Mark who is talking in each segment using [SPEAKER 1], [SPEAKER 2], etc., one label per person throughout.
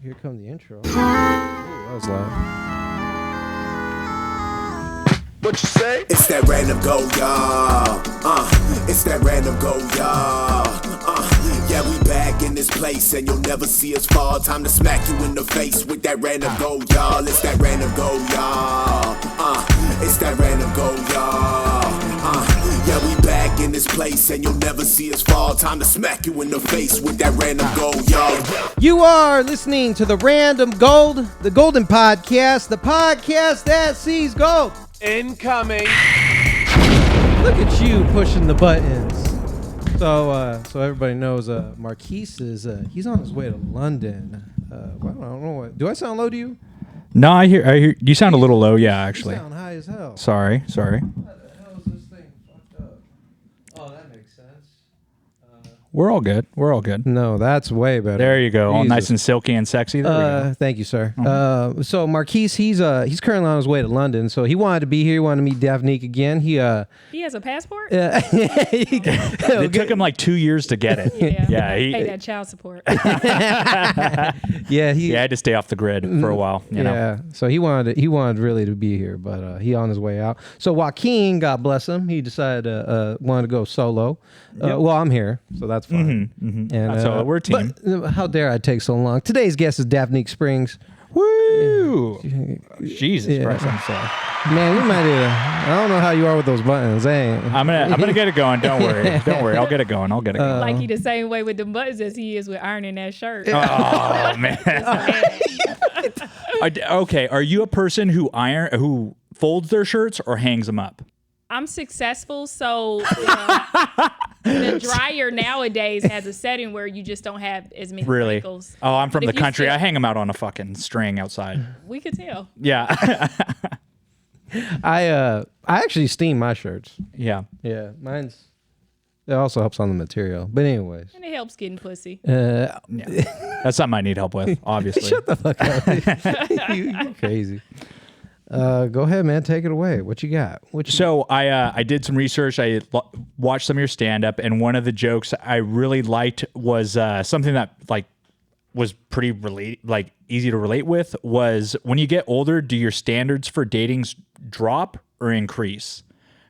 [SPEAKER 1] here come the intro. Ooh, that was loud.
[SPEAKER 2] What you say?
[SPEAKER 3] It's that random go, y'all. It's that random go, y'all. Yeah, we back in this place, and you'll never see us fall. Time to smack you in the face with that random go, y'all. It's that random go, y'all. It's that random go, y'all. Yeah, we back in this place, and you'll never see us fall. Time to smack you in the face with that random go, y'all.
[SPEAKER 1] You are listening to the Random Gold, the Golden Podcast, the podcast that sees gold.
[SPEAKER 2] Incoming.
[SPEAKER 1] Look at you pushing the buttons. So everybody knows Marquise is he's on his way to London. Well, I don't know what. Do I sound low to you?
[SPEAKER 4] No, I hear you sound a little low. Yeah, actually.
[SPEAKER 1] You sound high as hell.
[SPEAKER 4] Sorry.
[SPEAKER 1] How the hell is this thing fucked up? Oh, that makes sense.
[SPEAKER 4] We're all good.
[SPEAKER 1] No, that's way better.
[SPEAKER 4] There you go. All
[SPEAKER 1] Jesus.
[SPEAKER 4] nice and silky and sexy. There we go.
[SPEAKER 1] Thank you, sir. So Marquise, he's currently on his way to London. So he wanted to be here. He wanted to meet Daphnique again. He
[SPEAKER 5] has a passport?
[SPEAKER 4] It took him like 2 years to get it.
[SPEAKER 5] Yeah. Pay that child support.
[SPEAKER 1] He
[SPEAKER 4] had to stay off the grid for a while. You know?
[SPEAKER 1] So he wanted really to be here, but he on his way out. So Joaquin, God bless him, he decided wanted to go solo. Well, I'm here, so that's fine. And
[SPEAKER 4] So we're a team.
[SPEAKER 1] But how dare I take so long? Today's guest is Daphnique Springs.
[SPEAKER 4] Woo! Jesus Christ, I'm sorry.
[SPEAKER 1] Man, you might I don't know how you are with those buttons.
[SPEAKER 4] I'm gonna get it going. Don't worry. I'll get it going.
[SPEAKER 5] Like he the same way with the buttons as he is with ironing that shirt.
[SPEAKER 4] Oh man. Okay, are you a person who folds their shirts or hangs them up?
[SPEAKER 5] I'm successful, so the dryer nowadays has a setting where you just don't have as many wrinkles.
[SPEAKER 4] Oh, I'm from
[SPEAKER 5] But
[SPEAKER 4] the
[SPEAKER 5] if you
[SPEAKER 4] country.
[SPEAKER 5] still-
[SPEAKER 4] I hang them out on a fucking string outside.
[SPEAKER 5] We could tell.
[SPEAKER 4] Yeah.
[SPEAKER 1] I actually steam my shirts.
[SPEAKER 4] Yeah.
[SPEAKER 1] Yeah, it also helps on the material. But anyways.
[SPEAKER 5] And it helps getting pussy.
[SPEAKER 4] Yeah. That's something I need help with, obviously.
[SPEAKER 1] Shut the fuck up. You're crazy. Go ahead, man. Take it away. What you got?
[SPEAKER 4] So I did some research. I watched some of your stand-up, and one of the jokes I really liked was something that was pretty easy to relate with. Was when you get older, do your standards for dating drop or increase?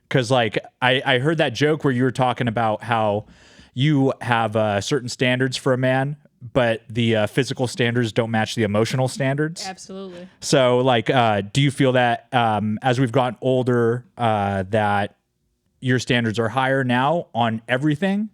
[SPEAKER 4] Because I heard that joke where you were talking about how you have certain standards for a man, but the physical standards don't match the emotional standards.
[SPEAKER 5] Absolutely.
[SPEAKER 4] So, do you feel that as we've gotten older, that your standards are higher now on everything,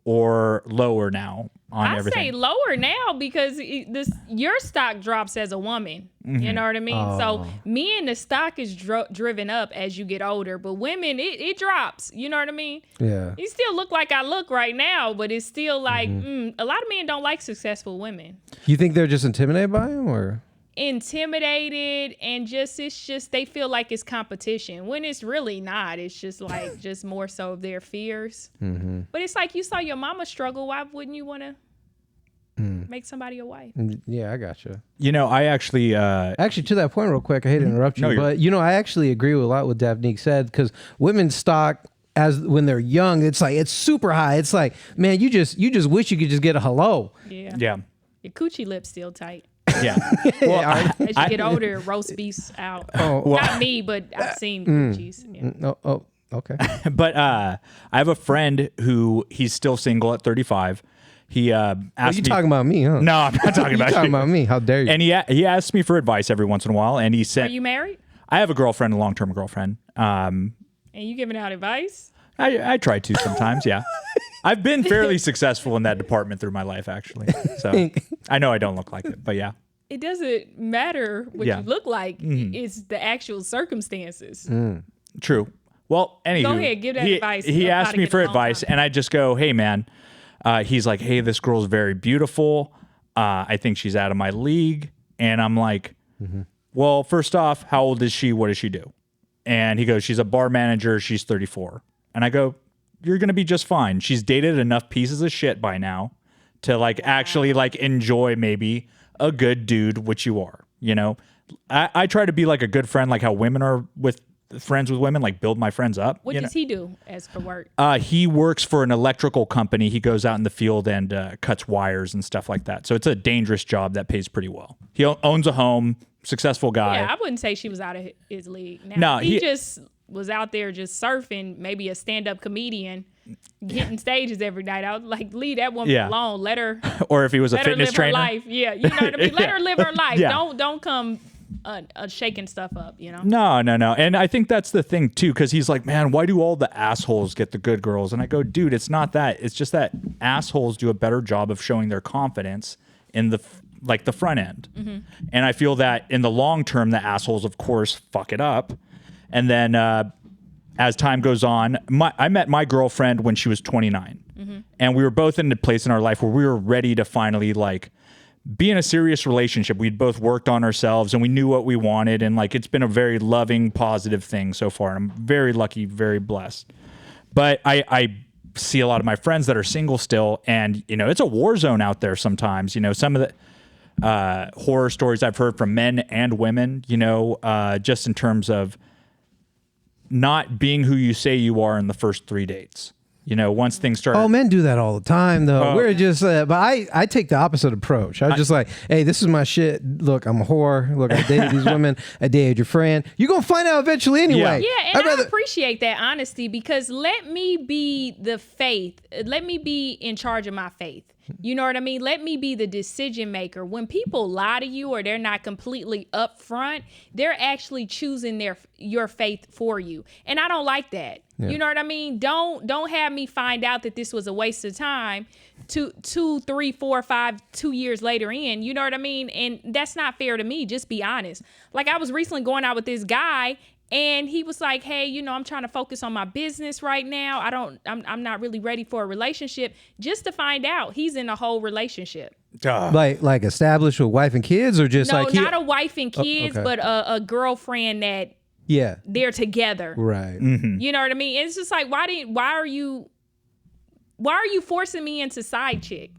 [SPEAKER 4] or lower now on everything?
[SPEAKER 5] I say lower now because your stock drops as a woman.
[SPEAKER 4] Mm-hmm.
[SPEAKER 5] You know what I mean? So men, the stock is driven up as you get older, but women, it drops. You know what I mean?
[SPEAKER 1] Yeah.
[SPEAKER 5] You still look like I look right now, but it's still like a lot of men don't like successful women.
[SPEAKER 1] You think they're just intimidated by him, or?
[SPEAKER 5] Intimidated, and it's just they feel like it's competition when it's really not. It's just just more so of their fears. But it's like you saw your mama struggle. Why wouldn't you want to make somebody a wife?
[SPEAKER 1] Yeah, I gotcha.
[SPEAKER 4] I actually
[SPEAKER 1] to that point real quick, I hate to interrupt you,
[SPEAKER 4] No,
[SPEAKER 1] but I actually agree with a lot what Daphnique said, because women's stock when they're young, it's super high. It's like, man, you just wish you could just get a hello.
[SPEAKER 5] Yeah. Your coochie lips still tight.
[SPEAKER 4] Yeah.
[SPEAKER 5] As you get older, roast beefs out. Not me, but I've seen coochies. Yeah.
[SPEAKER 1] Oh, okay.
[SPEAKER 4] But I have a friend who he's still single at 35. He asked
[SPEAKER 1] you
[SPEAKER 4] me.
[SPEAKER 1] talking about me, huh?
[SPEAKER 4] No, I'm not talking about you.
[SPEAKER 1] Talking about me. How dare you?
[SPEAKER 4] And he asked me for advice every once in a while, and he said,
[SPEAKER 5] Are you married?
[SPEAKER 4] I have a girlfriend, a long-term girlfriend.
[SPEAKER 5] And you giving out advice?
[SPEAKER 4] I try to sometimes, yeah. I've been fairly successful in that department through my life, actually. So I know I don't look like it, but yeah.
[SPEAKER 5] It doesn't matter what you look like. It's the actual circumstances.
[SPEAKER 4] True. Well, anywho.
[SPEAKER 5] Go ahead, give that advice.
[SPEAKER 4] He
[SPEAKER 5] of how
[SPEAKER 4] asked
[SPEAKER 5] to
[SPEAKER 4] me
[SPEAKER 5] get
[SPEAKER 4] for
[SPEAKER 5] along
[SPEAKER 4] advice,
[SPEAKER 5] time.
[SPEAKER 4] and I just go, hey, man. He's like, hey, this girl's very beautiful. I think she's out of my league. And I'm like, well, first off, how old is she? What does she do? And he goes, she's a bar manager. She's 34. And I go, you're going to be just fine. She's dated enough pieces of shit by now to actually enjoy maybe a good dude, which you are, I try to be like a good friend, like how women are with friends with women, like build my friends up.
[SPEAKER 5] What does he do as for work?
[SPEAKER 4] He works for an electrical company. He goes out in the field and cuts wires and stuff like that. So it's a dangerous job that pays pretty well. He owns a home, successful guy.
[SPEAKER 5] Yeah, I wouldn't say she was out of his league. Now,
[SPEAKER 4] No,
[SPEAKER 5] he just was out there just surfing, maybe a stand-up comedian, hitting stages every night. I would like, leave that woman alone. Let her.
[SPEAKER 4] Or if he was a
[SPEAKER 5] let her
[SPEAKER 4] fitness
[SPEAKER 5] live
[SPEAKER 4] trainer.
[SPEAKER 5] her life. Yeah, you know what I mean. Let her live her life.
[SPEAKER 4] Yeah.
[SPEAKER 5] Don't come shaking stuff up. You know.
[SPEAKER 4] No. And I think that's the thing too, because he's like, man, why do all the assholes get the good girls? And I go, dude, it's not that. It's just that assholes do a better job of showing their confidence in the front end.
[SPEAKER 5] Mm-hmm.
[SPEAKER 4] And I feel that in the long term, the assholes, of course, fuck it up. And then as time goes on, I met my girlfriend when she was 29.
[SPEAKER 5] Mm-hmm.
[SPEAKER 4] And we were both in a place in our life where we were ready to finally like be in a serious relationship. We'd both worked on ourselves and we knew what we wanted. And like, it's been a very loving, positive thing so far. And I'm very lucky, very blessed. But I see a lot of my friends that are single still. And, you know, it's a war zone out there sometimes. You know, some of the horror stories I've heard from men and women, you know, just in terms of not being who you say you are in the first 3 dates. You know, once things start.
[SPEAKER 1] Oh, men do that all the time, though. We're just, but I take the opposite approach. I'm just like, hey, this is my shit. Look, I'm a whore. Look, I dated these women. I dated your friend. You're going to find out eventually anyway.
[SPEAKER 5] Yeah, and I appreciate that honesty because let me be the faith. Let me be in charge of my faith. You know what I mean? Let me be the decision maker. When people lie to you or they're not completely upfront, they're actually choosing your faith for you. And I don't like that. Yeah. You know what I mean? Don't have me find out that this was a waste of time 2, 3, 4, 5, 2 years later in. You know what I mean? And that's not fair to me. Just be honest. Like I was recently going out with this guy and he was like, hey, you know, I'm trying to focus on my business right now. I'm not really ready for a relationship. Just to find out he's in a whole relationship.
[SPEAKER 1] Like established with wife and kids or just
[SPEAKER 5] no,
[SPEAKER 1] like.
[SPEAKER 5] No, not a wife and kids, but a girlfriend that they're together.
[SPEAKER 1] Right.
[SPEAKER 4] Mm-hmm.
[SPEAKER 5] You know what I mean? It's just like, why are you forcing me into side chick?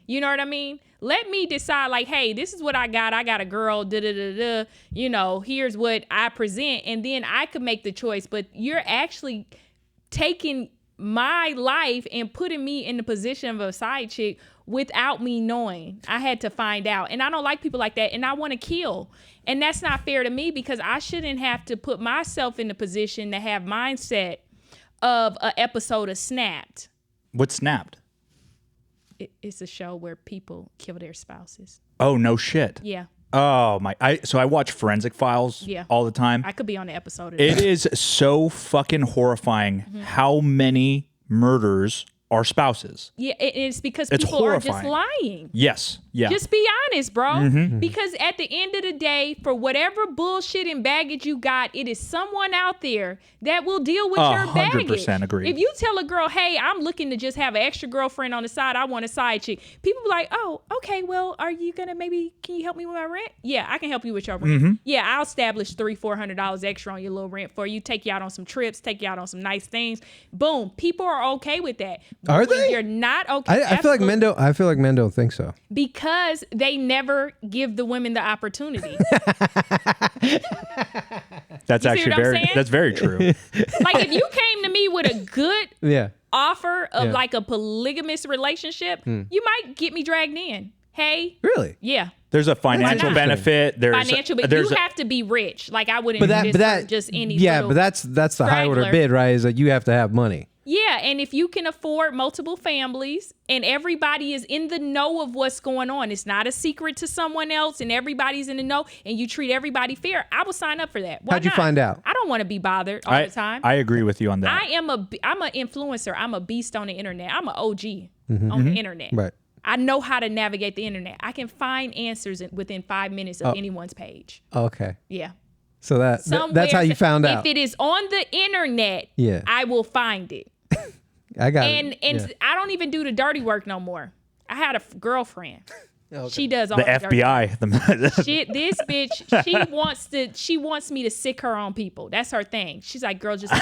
[SPEAKER 5] You know what I mean? Let me decide like, hey, this is what I got. I got a girl, you know, here's what I present. And then I could make the choice. But you're actually taking my life and putting me in the position of a side chick without me knowing. I had to find out. And I don't like people like that. And I want to kill. And that's not fair to me because I shouldn't have to put myself in the position to have mindset of an episode of Snapped.
[SPEAKER 4] What's Snapped?
[SPEAKER 5] It's a show where people kill their spouses.
[SPEAKER 4] Oh, no shit.
[SPEAKER 5] Yeah.
[SPEAKER 4] Oh my! So I watch Forensic Files all the time.
[SPEAKER 5] I could be on the episode of
[SPEAKER 4] It
[SPEAKER 5] that.
[SPEAKER 4] is so fucking horrifying how many murders are spouses.
[SPEAKER 5] Yeah, it's because
[SPEAKER 4] It's
[SPEAKER 5] people
[SPEAKER 4] horrifying.
[SPEAKER 5] are just lying.
[SPEAKER 4] Yes. Yeah.
[SPEAKER 5] Just be honest, bro.
[SPEAKER 4] Mm-hmm.
[SPEAKER 5] Because at the end of the day, for whatever bullshit and baggage you got, it is someone out there that will deal with your baggage.
[SPEAKER 4] 100% agree.
[SPEAKER 5] If you tell a girl, hey, I'm looking to just have an extra girlfriend on the side, I want a side chick. People be like, oh, okay, well, are you gonna can you help me with my rent? Yeah, I can help you with your rent.
[SPEAKER 4] Mm-hmm.
[SPEAKER 5] Yeah, I'll establish $300-$400 extra on your little rent for you, take you out on some trips, take you out on some nice things. Boom. People are okay with that. But
[SPEAKER 1] Are
[SPEAKER 5] when
[SPEAKER 1] they?
[SPEAKER 5] You're not okay.
[SPEAKER 1] I feel like men don't. I feel like men don't think so.
[SPEAKER 5] Because they never give the women the opportunity.
[SPEAKER 4] That's
[SPEAKER 5] You see
[SPEAKER 4] actually
[SPEAKER 5] what I'm saying?
[SPEAKER 4] that's very true.
[SPEAKER 5] Like if you came to me with a good offer of
[SPEAKER 1] Yeah.
[SPEAKER 5] like a polygamous relationship, you might get me dragged in. Hey,
[SPEAKER 1] Really?
[SPEAKER 5] yeah,
[SPEAKER 4] There's a financial
[SPEAKER 1] interesting.
[SPEAKER 4] benefit. There's
[SPEAKER 5] financial, but you have to be rich. Like I wouldn't
[SPEAKER 1] But
[SPEAKER 5] do
[SPEAKER 1] that,
[SPEAKER 5] this
[SPEAKER 1] but that,
[SPEAKER 5] for just any.
[SPEAKER 1] yeah,
[SPEAKER 5] little
[SPEAKER 1] but that's the high order
[SPEAKER 5] straggler.
[SPEAKER 1] bid, right? Is that you have to have money.
[SPEAKER 5] Yeah, and if you can afford multiple families and everybody is in the know of what's going on, it's not a secret to someone else and everybody's in the know and you treat everybody fair, I will sign up for that. Why
[SPEAKER 1] How'd you
[SPEAKER 5] not?
[SPEAKER 1] find out?
[SPEAKER 5] I don't want to be bothered all the time.
[SPEAKER 4] I agree with you on that.
[SPEAKER 5] I'm an influencer. I'm a beast on the internet. I'm an OG on the internet.
[SPEAKER 1] Right.
[SPEAKER 5] I know how to navigate the internet. I can find answers within 5 minutes of anyone's page.
[SPEAKER 1] Okay.
[SPEAKER 5] Yeah.
[SPEAKER 1] So that's how you found out.
[SPEAKER 5] If it is on the internet,
[SPEAKER 1] Yeah.
[SPEAKER 5] I will find it.
[SPEAKER 1] I got
[SPEAKER 5] And
[SPEAKER 1] it.
[SPEAKER 5] I don't even do the dirty work no more. I had a girlfriend.
[SPEAKER 1] Okay.
[SPEAKER 5] She does all
[SPEAKER 4] the
[SPEAKER 5] dirty
[SPEAKER 4] FBI.
[SPEAKER 5] This bitch, she wants me to sick her on people. That's her thing. She's like, girl, just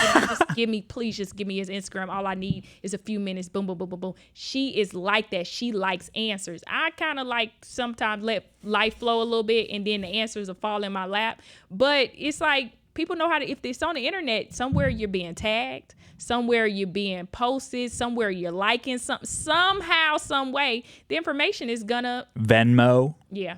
[SPEAKER 5] give me his Instagram. All I need is a few minutes. Boom, boom, boom, boom, boom. She is like that. She likes answers. I kind of like sometimes let life flow a little bit and then the answers will fall in my lap. But it's like, People know how to, if it's on the internet, somewhere you're being tagged, somewhere you're being posted, somewhere you're liking something, somehow, some way, the information is gonna
[SPEAKER 4] Venmo.
[SPEAKER 5] Yeah.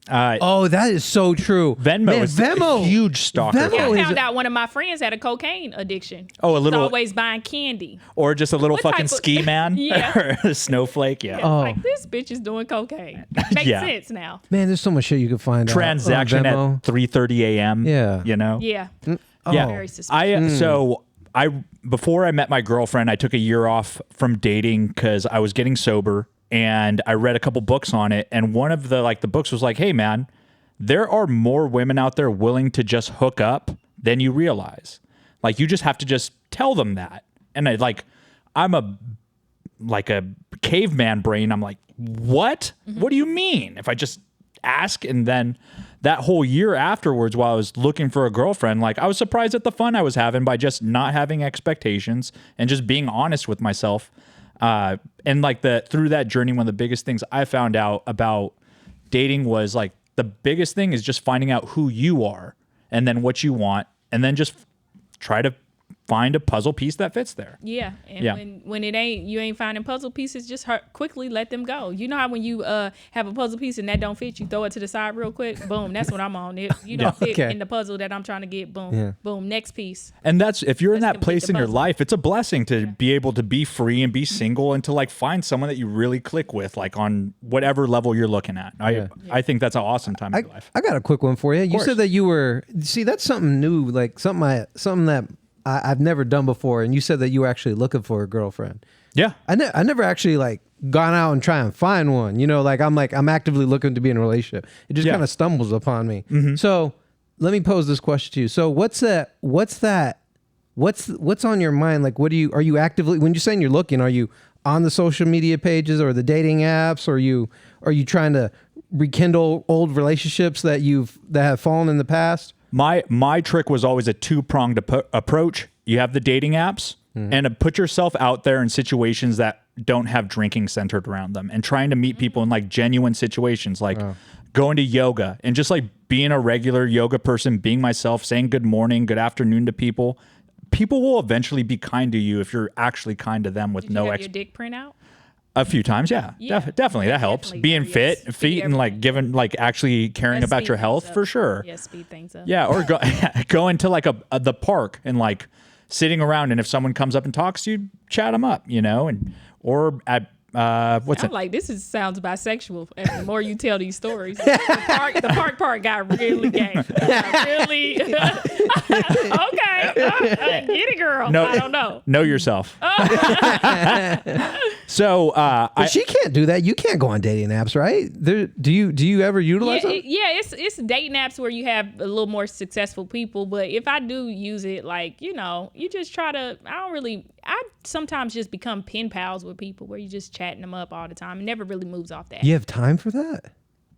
[SPEAKER 1] Oh, that is so true.
[SPEAKER 4] Venmo is a huge stalker.
[SPEAKER 1] Venmo
[SPEAKER 5] I
[SPEAKER 1] is
[SPEAKER 5] found out one of my friends had a cocaine addiction.
[SPEAKER 4] Oh, a
[SPEAKER 5] He's
[SPEAKER 4] little-
[SPEAKER 5] always buying candy.
[SPEAKER 4] Or just a little
[SPEAKER 5] What
[SPEAKER 4] fucking
[SPEAKER 5] type of-
[SPEAKER 4] ski man.
[SPEAKER 5] Yeah.
[SPEAKER 4] Or a snowflake. Yeah.
[SPEAKER 1] Oh.
[SPEAKER 5] Like, this bitch is doing cocaine. Makes
[SPEAKER 4] Yeah.
[SPEAKER 5] sense now.
[SPEAKER 1] Man, there's so much shit you could find
[SPEAKER 4] Transaction
[SPEAKER 1] out on
[SPEAKER 4] at 3:30 a.m.
[SPEAKER 1] Yeah.
[SPEAKER 4] You know?
[SPEAKER 5] Yeah.
[SPEAKER 4] Yeah.
[SPEAKER 5] Very suspicious.
[SPEAKER 4] So before I met my girlfriend, I took a year off from dating because I was getting sober, and I read a couple books on it. And one of the books was like, hey man, there are more women out there willing to just hook up than you realize. Like, you just have to just tell them that. And I'm a caveman brain. I'm like, what? What do you mean? If I just ask? And then that whole year afterwards, while I was looking for a girlfriend, I was surprised at the fun I was having by just not having expectations and just being honest with myself. And through that journey, one of the biggest things I found out about dating was the biggest thing is just finding out who you are and then what you want, and then just try to find a puzzle piece that fits there.
[SPEAKER 5] Yeah, and
[SPEAKER 4] Yeah.
[SPEAKER 5] when you ain't finding puzzle pieces, just quickly let them go. You know how when you have a puzzle piece and that don't fit, you throw it to the side real quick. Boom, that's what I'm on. If you don't fit in the puzzle that I'm trying to get, boom, boom, next piece.
[SPEAKER 4] And that's, if you're in
[SPEAKER 5] Let's
[SPEAKER 4] that
[SPEAKER 5] complete
[SPEAKER 4] place
[SPEAKER 5] the
[SPEAKER 4] in your
[SPEAKER 5] puzzle.
[SPEAKER 4] life, it's a blessing to be able to be free and be single and to find someone that you really click with, on whatever level you're looking at. I think that's an awesome time in your life.
[SPEAKER 1] I got a quick one for you. You
[SPEAKER 4] course.
[SPEAKER 1] said that you were, see, that's something new, something that I've never done before. And you said that you were actually looking for a girlfriend.
[SPEAKER 4] Yeah.
[SPEAKER 1] I never actually gone out and try and find one. You know, I'm actively looking to be in a relationship. It just
[SPEAKER 4] Yeah.
[SPEAKER 1] kind of stumbles upon me. So let me pose this question to you. So what's on your mind? Are you actively, when you're saying you're looking, are you on the social media pages or the dating apps? Or are you trying to rekindle old relationships that have fallen in the past?
[SPEAKER 4] My trick was always a two-pronged approach. You have the dating apps and put yourself out there in situations that don't have drinking centered around them, and trying to meet people in genuine situations, going to yoga and just being a regular yoga person, being myself, saying good morning, good afternoon to people. People will eventually be kind to you if you're actually kind to them with
[SPEAKER 5] Did you have your dick print out?
[SPEAKER 4] A few times, yeah. Definitely. That helps.
[SPEAKER 5] Definitely.
[SPEAKER 4] Being
[SPEAKER 5] Yes.
[SPEAKER 4] fit,
[SPEAKER 5] Speed
[SPEAKER 4] and giving, actually caring
[SPEAKER 5] Let's
[SPEAKER 4] about
[SPEAKER 5] speed
[SPEAKER 4] your
[SPEAKER 5] things
[SPEAKER 4] health
[SPEAKER 5] up.
[SPEAKER 4] for sure.
[SPEAKER 5] Yeah, speed things up.
[SPEAKER 4] Yeah, or go into the park and sitting around, and if someone comes up and talks to you, chat them up, or at what's it?
[SPEAKER 5] This sounds bisexual. And the more you tell these stories, the park part got really gay. Really. Okay. Get it, girl.
[SPEAKER 4] No,
[SPEAKER 5] I don't know.
[SPEAKER 4] Know yourself. So
[SPEAKER 1] But she can't do that. You can't go on dating apps, right? Do you ever utilize them?
[SPEAKER 5] It's dating apps where you have a little more successful people. But if I do use it, you just try to. I sometimes just become pen pals with people where you just chatting them up all the time. It never really moves off that.
[SPEAKER 1] You have time for that?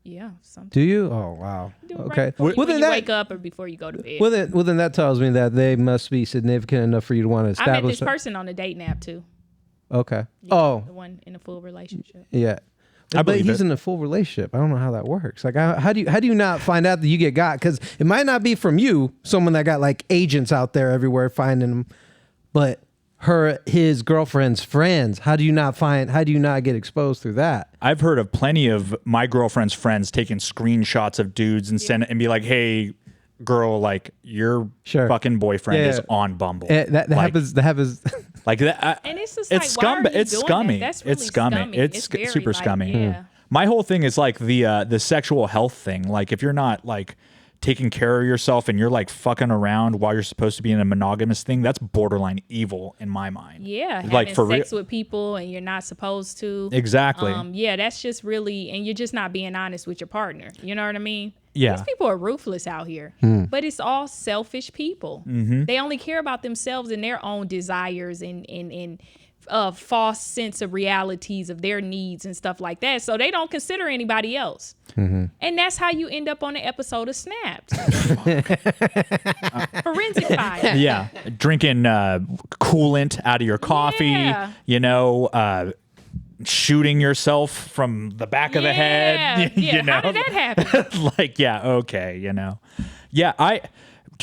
[SPEAKER 5] Yeah. Sometimes.
[SPEAKER 1] Do you? Oh wow.
[SPEAKER 5] Do it right
[SPEAKER 1] Okay.
[SPEAKER 5] before
[SPEAKER 1] Well,
[SPEAKER 5] you
[SPEAKER 1] then that
[SPEAKER 5] wake up or before you go to bed.
[SPEAKER 1] well then that tells me that they must be significant enough for you to want to
[SPEAKER 5] I met
[SPEAKER 1] establish.
[SPEAKER 5] this person on a dating app too.
[SPEAKER 1] Okay.
[SPEAKER 5] Yeah,
[SPEAKER 1] Oh
[SPEAKER 5] the one in a full relationship.
[SPEAKER 1] yeah.
[SPEAKER 4] I
[SPEAKER 1] But
[SPEAKER 4] believe
[SPEAKER 1] he's
[SPEAKER 4] it.
[SPEAKER 1] in a full relationship. I don't know how that works. How do you not find out that you get got? Because it might not be from you, someone that got agents out there everywhere finding them, but his girlfriend's friends. How do you not get exposed through that?
[SPEAKER 4] I've heard of plenty of my girlfriend's friends taking screenshots of dudes and send it and be like, "Hey, girl, your
[SPEAKER 1] Sure.
[SPEAKER 4] fucking boyfriend
[SPEAKER 1] Yeah.
[SPEAKER 4] is on Bumble."
[SPEAKER 1] That happens. That happens.
[SPEAKER 4] Like that.
[SPEAKER 5] And it's just
[SPEAKER 4] It's
[SPEAKER 5] why are you
[SPEAKER 4] It's
[SPEAKER 5] doing
[SPEAKER 4] scummy.
[SPEAKER 5] that? That's really
[SPEAKER 4] It's scummy. It's
[SPEAKER 5] very,
[SPEAKER 4] super scummy.
[SPEAKER 5] Yeah.
[SPEAKER 4] My whole thing is the sexual health thing. If you're not taking care of yourself and you're fucking around while you're supposed to be in a monogamous thing, that's borderline evil in my mind.
[SPEAKER 5] Yeah, having
[SPEAKER 4] for
[SPEAKER 5] sex with people and you're not supposed to.
[SPEAKER 4] Exactly.
[SPEAKER 5] Yeah, that's just really, and you're just not being honest with your partner. You know what I mean?
[SPEAKER 4] Yeah.
[SPEAKER 5] These people are ruthless out here, but it's all selfish people.
[SPEAKER 4] Mm-hmm.
[SPEAKER 5] They only care about themselves and their own desires and false sense of realities of their needs and stuff like that. So they don't consider anybody else.
[SPEAKER 4] Mm-hmm.
[SPEAKER 5] And that's how you end up on an episode of Snapped. Forensic fire.
[SPEAKER 4] Yeah, drinking coolant out of your coffee.
[SPEAKER 5] Yeah.
[SPEAKER 4] Shooting yourself from the back of the head.
[SPEAKER 5] Yeah.
[SPEAKER 4] You know?
[SPEAKER 5] How did that happen?
[SPEAKER 4] Okay. Yeah.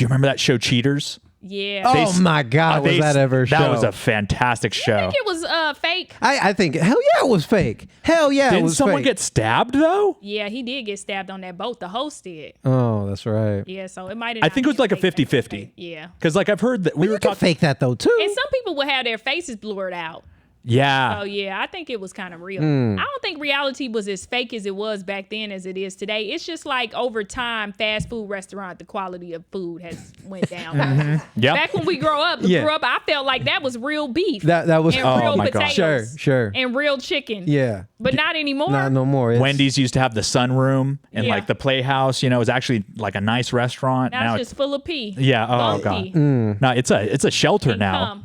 [SPEAKER 4] Do you remember that show Cheaters?
[SPEAKER 5] Yeah.
[SPEAKER 1] Oh my God, was that ever a show?
[SPEAKER 4] That was a fantastic show.
[SPEAKER 5] I think it was fake.
[SPEAKER 1] I think, hell yeah, it was fake. Hell yeah, it
[SPEAKER 4] Didn't
[SPEAKER 1] was
[SPEAKER 4] someone
[SPEAKER 1] fake.
[SPEAKER 4] get stabbed though?
[SPEAKER 5] Yeah, he did get stabbed on that boat. The host did.
[SPEAKER 1] Oh, that's right.
[SPEAKER 5] Yeah, so it might have.
[SPEAKER 4] I think it was like a 50-50.
[SPEAKER 5] Yeah.
[SPEAKER 4] Because like I've heard that we
[SPEAKER 1] You
[SPEAKER 4] were
[SPEAKER 1] can
[SPEAKER 4] talking.
[SPEAKER 1] fake that though too.
[SPEAKER 5] And some people would have their faces blurred out.
[SPEAKER 4] Yeah.
[SPEAKER 5] Oh yeah, I think it was kind of real. I don't think reality was as fake as it was back then as it is today. It's just like over time, fast food restaurant, the quality of food has went down.
[SPEAKER 4] Yep.
[SPEAKER 5] Back when we grew up, I felt like that was real beef.
[SPEAKER 1] That was
[SPEAKER 5] and real
[SPEAKER 4] my God.
[SPEAKER 5] potatoes.
[SPEAKER 1] Sure.
[SPEAKER 5] And real chicken.
[SPEAKER 1] Yeah.
[SPEAKER 5] But not anymore.
[SPEAKER 1] Not no more. It's-
[SPEAKER 4] Wendy's used to have the sunroom and
[SPEAKER 5] Yeah.
[SPEAKER 4] like the Playhouse. It was actually like a nice restaurant.
[SPEAKER 5] Now it's just full of pee.
[SPEAKER 4] Yeah. Oh
[SPEAKER 5] Bum
[SPEAKER 4] God.
[SPEAKER 5] pee.
[SPEAKER 4] No, it's a shelter now.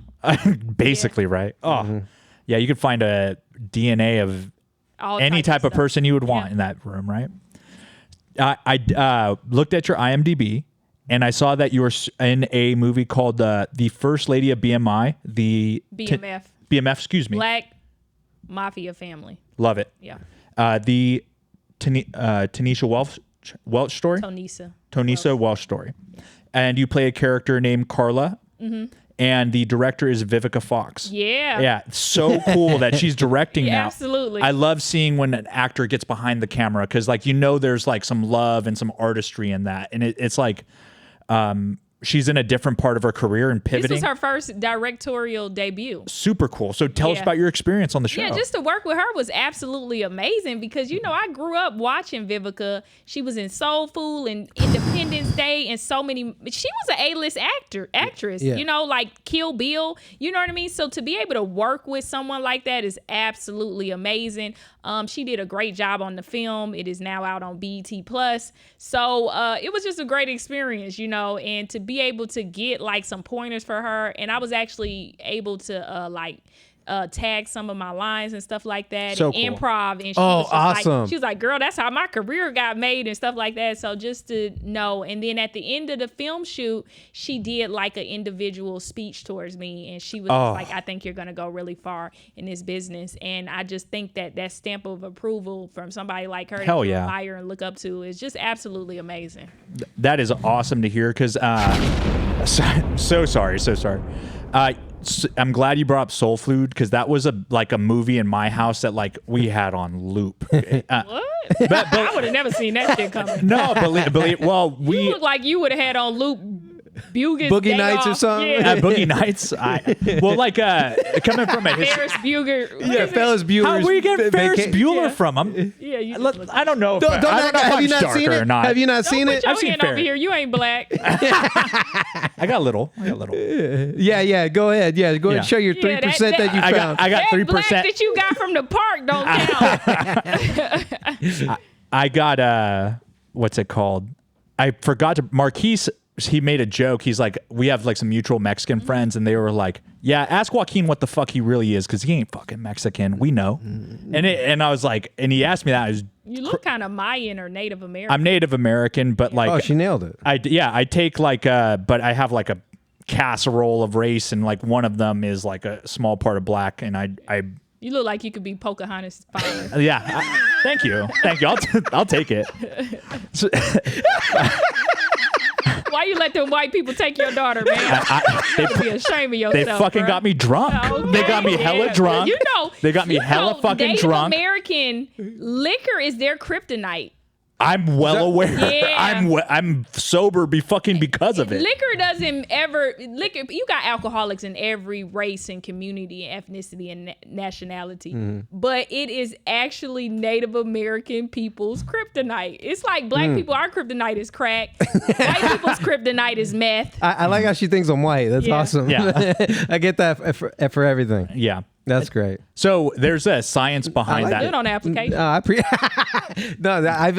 [SPEAKER 4] Basically, right? Oh, yeah. You could find a DNA of
[SPEAKER 5] All
[SPEAKER 4] any
[SPEAKER 5] types
[SPEAKER 4] type of
[SPEAKER 5] stuff.
[SPEAKER 4] person you would want
[SPEAKER 5] Yeah.
[SPEAKER 4] in that room, right? I looked at your IMDb and I saw that you were in a movie called The First Lady of BMI.
[SPEAKER 5] BMF.
[SPEAKER 4] BMF, excuse me.
[SPEAKER 5] Black Mafia Family.
[SPEAKER 4] Love it.
[SPEAKER 5] Yeah.
[SPEAKER 4] The Tanisha Welch story.
[SPEAKER 5] Tonisa.
[SPEAKER 4] Welch story. And you play a character named Carla. And the director is Vivica Fox.
[SPEAKER 5] Yeah.
[SPEAKER 4] Yeah. It's so cool that she's directing
[SPEAKER 5] Yeah,
[SPEAKER 4] now.
[SPEAKER 5] absolutely.
[SPEAKER 4] I love seeing when an actor gets behind the camera because, like, there's like some love and some artistry in that. And it's like she's in a different part of her career and pivoting.
[SPEAKER 5] This was her first directorial debut.
[SPEAKER 4] Super cool. So tell us
[SPEAKER 5] Yeah.
[SPEAKER 4] about your experience on the show.
[SPEAKER 5] Yeah, just to work with her was absolutely amazing because, I grew up watching Vivica. She was in Soul Food and Independence Day and so many. She was an A-list actress,
[SPEAKER 1] Yeah.
[SPEAKER 5] like Kill Bill. You know what I mean? So to be able to work with someone like that is absolutely amazing. She did a great job on the film. It is now out on BET Plus. So it was just a great experience, and to be able to get like some pointers for her. And I was actually able to tag some of my lines and stuff like that.
[SPEAKER 4] So
[SPEAKER 5] and
[SPEAKER 4] cool.
[SPEAKER 5] improv. And she
[SPEAKER 1] Oh,
[SPEAKER 5] was just
[SPEAKER 1] awesome.
[SPEAKER 5] she was like, girl, that's how my career got made and stuff like that. So just to know. And then at the end of the film shoot, she did like an individual speech towards me. And she was just like, I think you're going to go really far in this business. And I just think that stamp of approval from somebody like her
[SPEAKER 4] Hell
[SPEAKER 5] that you
[SPEAKER 4] yeah.
[SPEAKER 5] admire and look up to is just absolutely amazing.
[SPEAKER 4] That is awesome to hear because so sorry. I'm glad you brought up Soul Food because that was a movie in my house that like we had on loop.
[SPEAKER 5] What? I would have never seen that shit coming.
[SPEAKER 4] No, believe. Well,
[SPEAKER 5] You
[SPEAKER 4] we
[SPEAKER 5] look like you would have had on loop Bugis
[SPEAKER 1] Boogie
[SPEAKER 5] Day
[SPEAKER 1] Nights or
[SPEAKER 5] Off.
[SPEAKER 1] something?
[SPEAKER 5] Yeah.
[SPEAKER 4] Boogie Nights. Coming from a
[SPEAKER 5] Ferris Bueller. what is it?
[SPEAKER 1] Ferris Bueller's
[SPEAKER 4] How we get Ferris
[SPEAKER 1] vaca-
[SPEAKER 4] Bueller
[SPEAKER 5] Yeah.
[SPEAKER 4] from?
[SPEAKER 5] Yeah, you just look
[SPEAKER 4] I don't know.
[SPEAKER 1] Don't
[SPEAKER 4] I don't
[SPEAKER 1] act-
[SPEAKER 4] know if
[SPEAKER 1] have
[SPEAKER 4] I'm
[SPEAKER 1] you not
[SPEAKER 4] darker
[SPEAKER 1] seen
[SPEAKER 4] or
[SPEAKER 1] it?
[SPEAKER 4] not.
[SPEAKER 1] Have you not
[SPEAKER 5] Don't
[SPEAKER 1] seen
[SPEAKER 5] put
[SPEAKER 1] it?
[SPEAKER 5] your
[SPEAKER 4] I've seen
[SPEAKER 5] hand over
[SPEAKER 4] Ferris.
[SPEAKER 5] here. You ain't black.
[SPEAKER 4] I got a little.
[SPEAKER 1] Yeah. Go ahead. Yeah, go ahead.
[SPEAKER 4] Yeah.
[SPEAKER 1] Show your
[SPEAKER 5] Yeah,
[SPEAKER 1] 3%
[SPEAKER 5] that-
[SPEAKER 1] that you
[SPEAKER 4] I
[SPEAKER 1] found.
[SPEAKER 4] got
[SPEAKER 5] That
[SPEAKER 4] 3%.
[SPEAKER 5] black that you got from the park don't count.
[SPEAKER 4] I got what's it called? I forgot to Marquise. He made a joke. He's like, we have like some mutual Mexican friends, and they were like, "Yeah, ask Joaquin what the fuck he really is, because he ain't fucking Mexican. We know." And I was like, and he asked me that. I was,
[SPEAKER 5] You look kind of Mayan or Native American.
[SPEAKER 4] I'm Native American, but like,
[SPEAKER 1] Oh, she nailed it.
[SPEAKER 4] I take like but I have like a casserole of race, and like one of them is like a small part of black, and I
[SPEAKER 5] You look like you could be Pocahontas' father.
[SPEAKER 4] yeah. Thank you. I'll take it. So,
[SPEAKER 5] Why you let them white people take your daughter, man?
[SPEAKER 4] they
[SPEAKER 5] You be ashamed of
[SPEAKER 4] They
[SPEAKER 5] yourself.
[SPEAKER 4] fucking
[SPEAKER 5] bro.
[SPEAKER 4] got me drunk.
[SPEAKER 5] Okay,
[SPEAKER 4] They got me hella
[SPEAKER 5] yeah.
[SPEAKER 4] drunk.
[SPEAKER 5] You know,
[SPEAKER 4] They got me hella fucking
[SPEAKER 5] Native
[SPEAKER 4] drunk.
[SPEAKER 5] American liquor is their kryptonite.
[SPEAKER 4] I'm well aware.
[SPEAKER 5] Yeah.
[SPEAKER 4] I'm sober because of it.
[SPEAKER 5] Liquor doesn't ever you got alcoholics in every race and community and ethnicity and nationality, but it is actually Native American people's kryptonite. It's like black people, our kryptonite is crack. White people's kryptonite is meth.
[SPEAKER 1] I like how she thinks I'm white. That's
[SPEAKER 5] Yeah.
[SPEAKER 1] awesome.
[SPEAKER 4] Yeah.
[SPEAKER 1] I get that for everything.
[SPEAKER 4] Yeah.
[SPEAKER 1] That's great.
[SPEAKER 4] So there's a science behind
[SPEAKER 1] like
[SPEAKER 4] that.
[SPEAKER 5] Good on the application.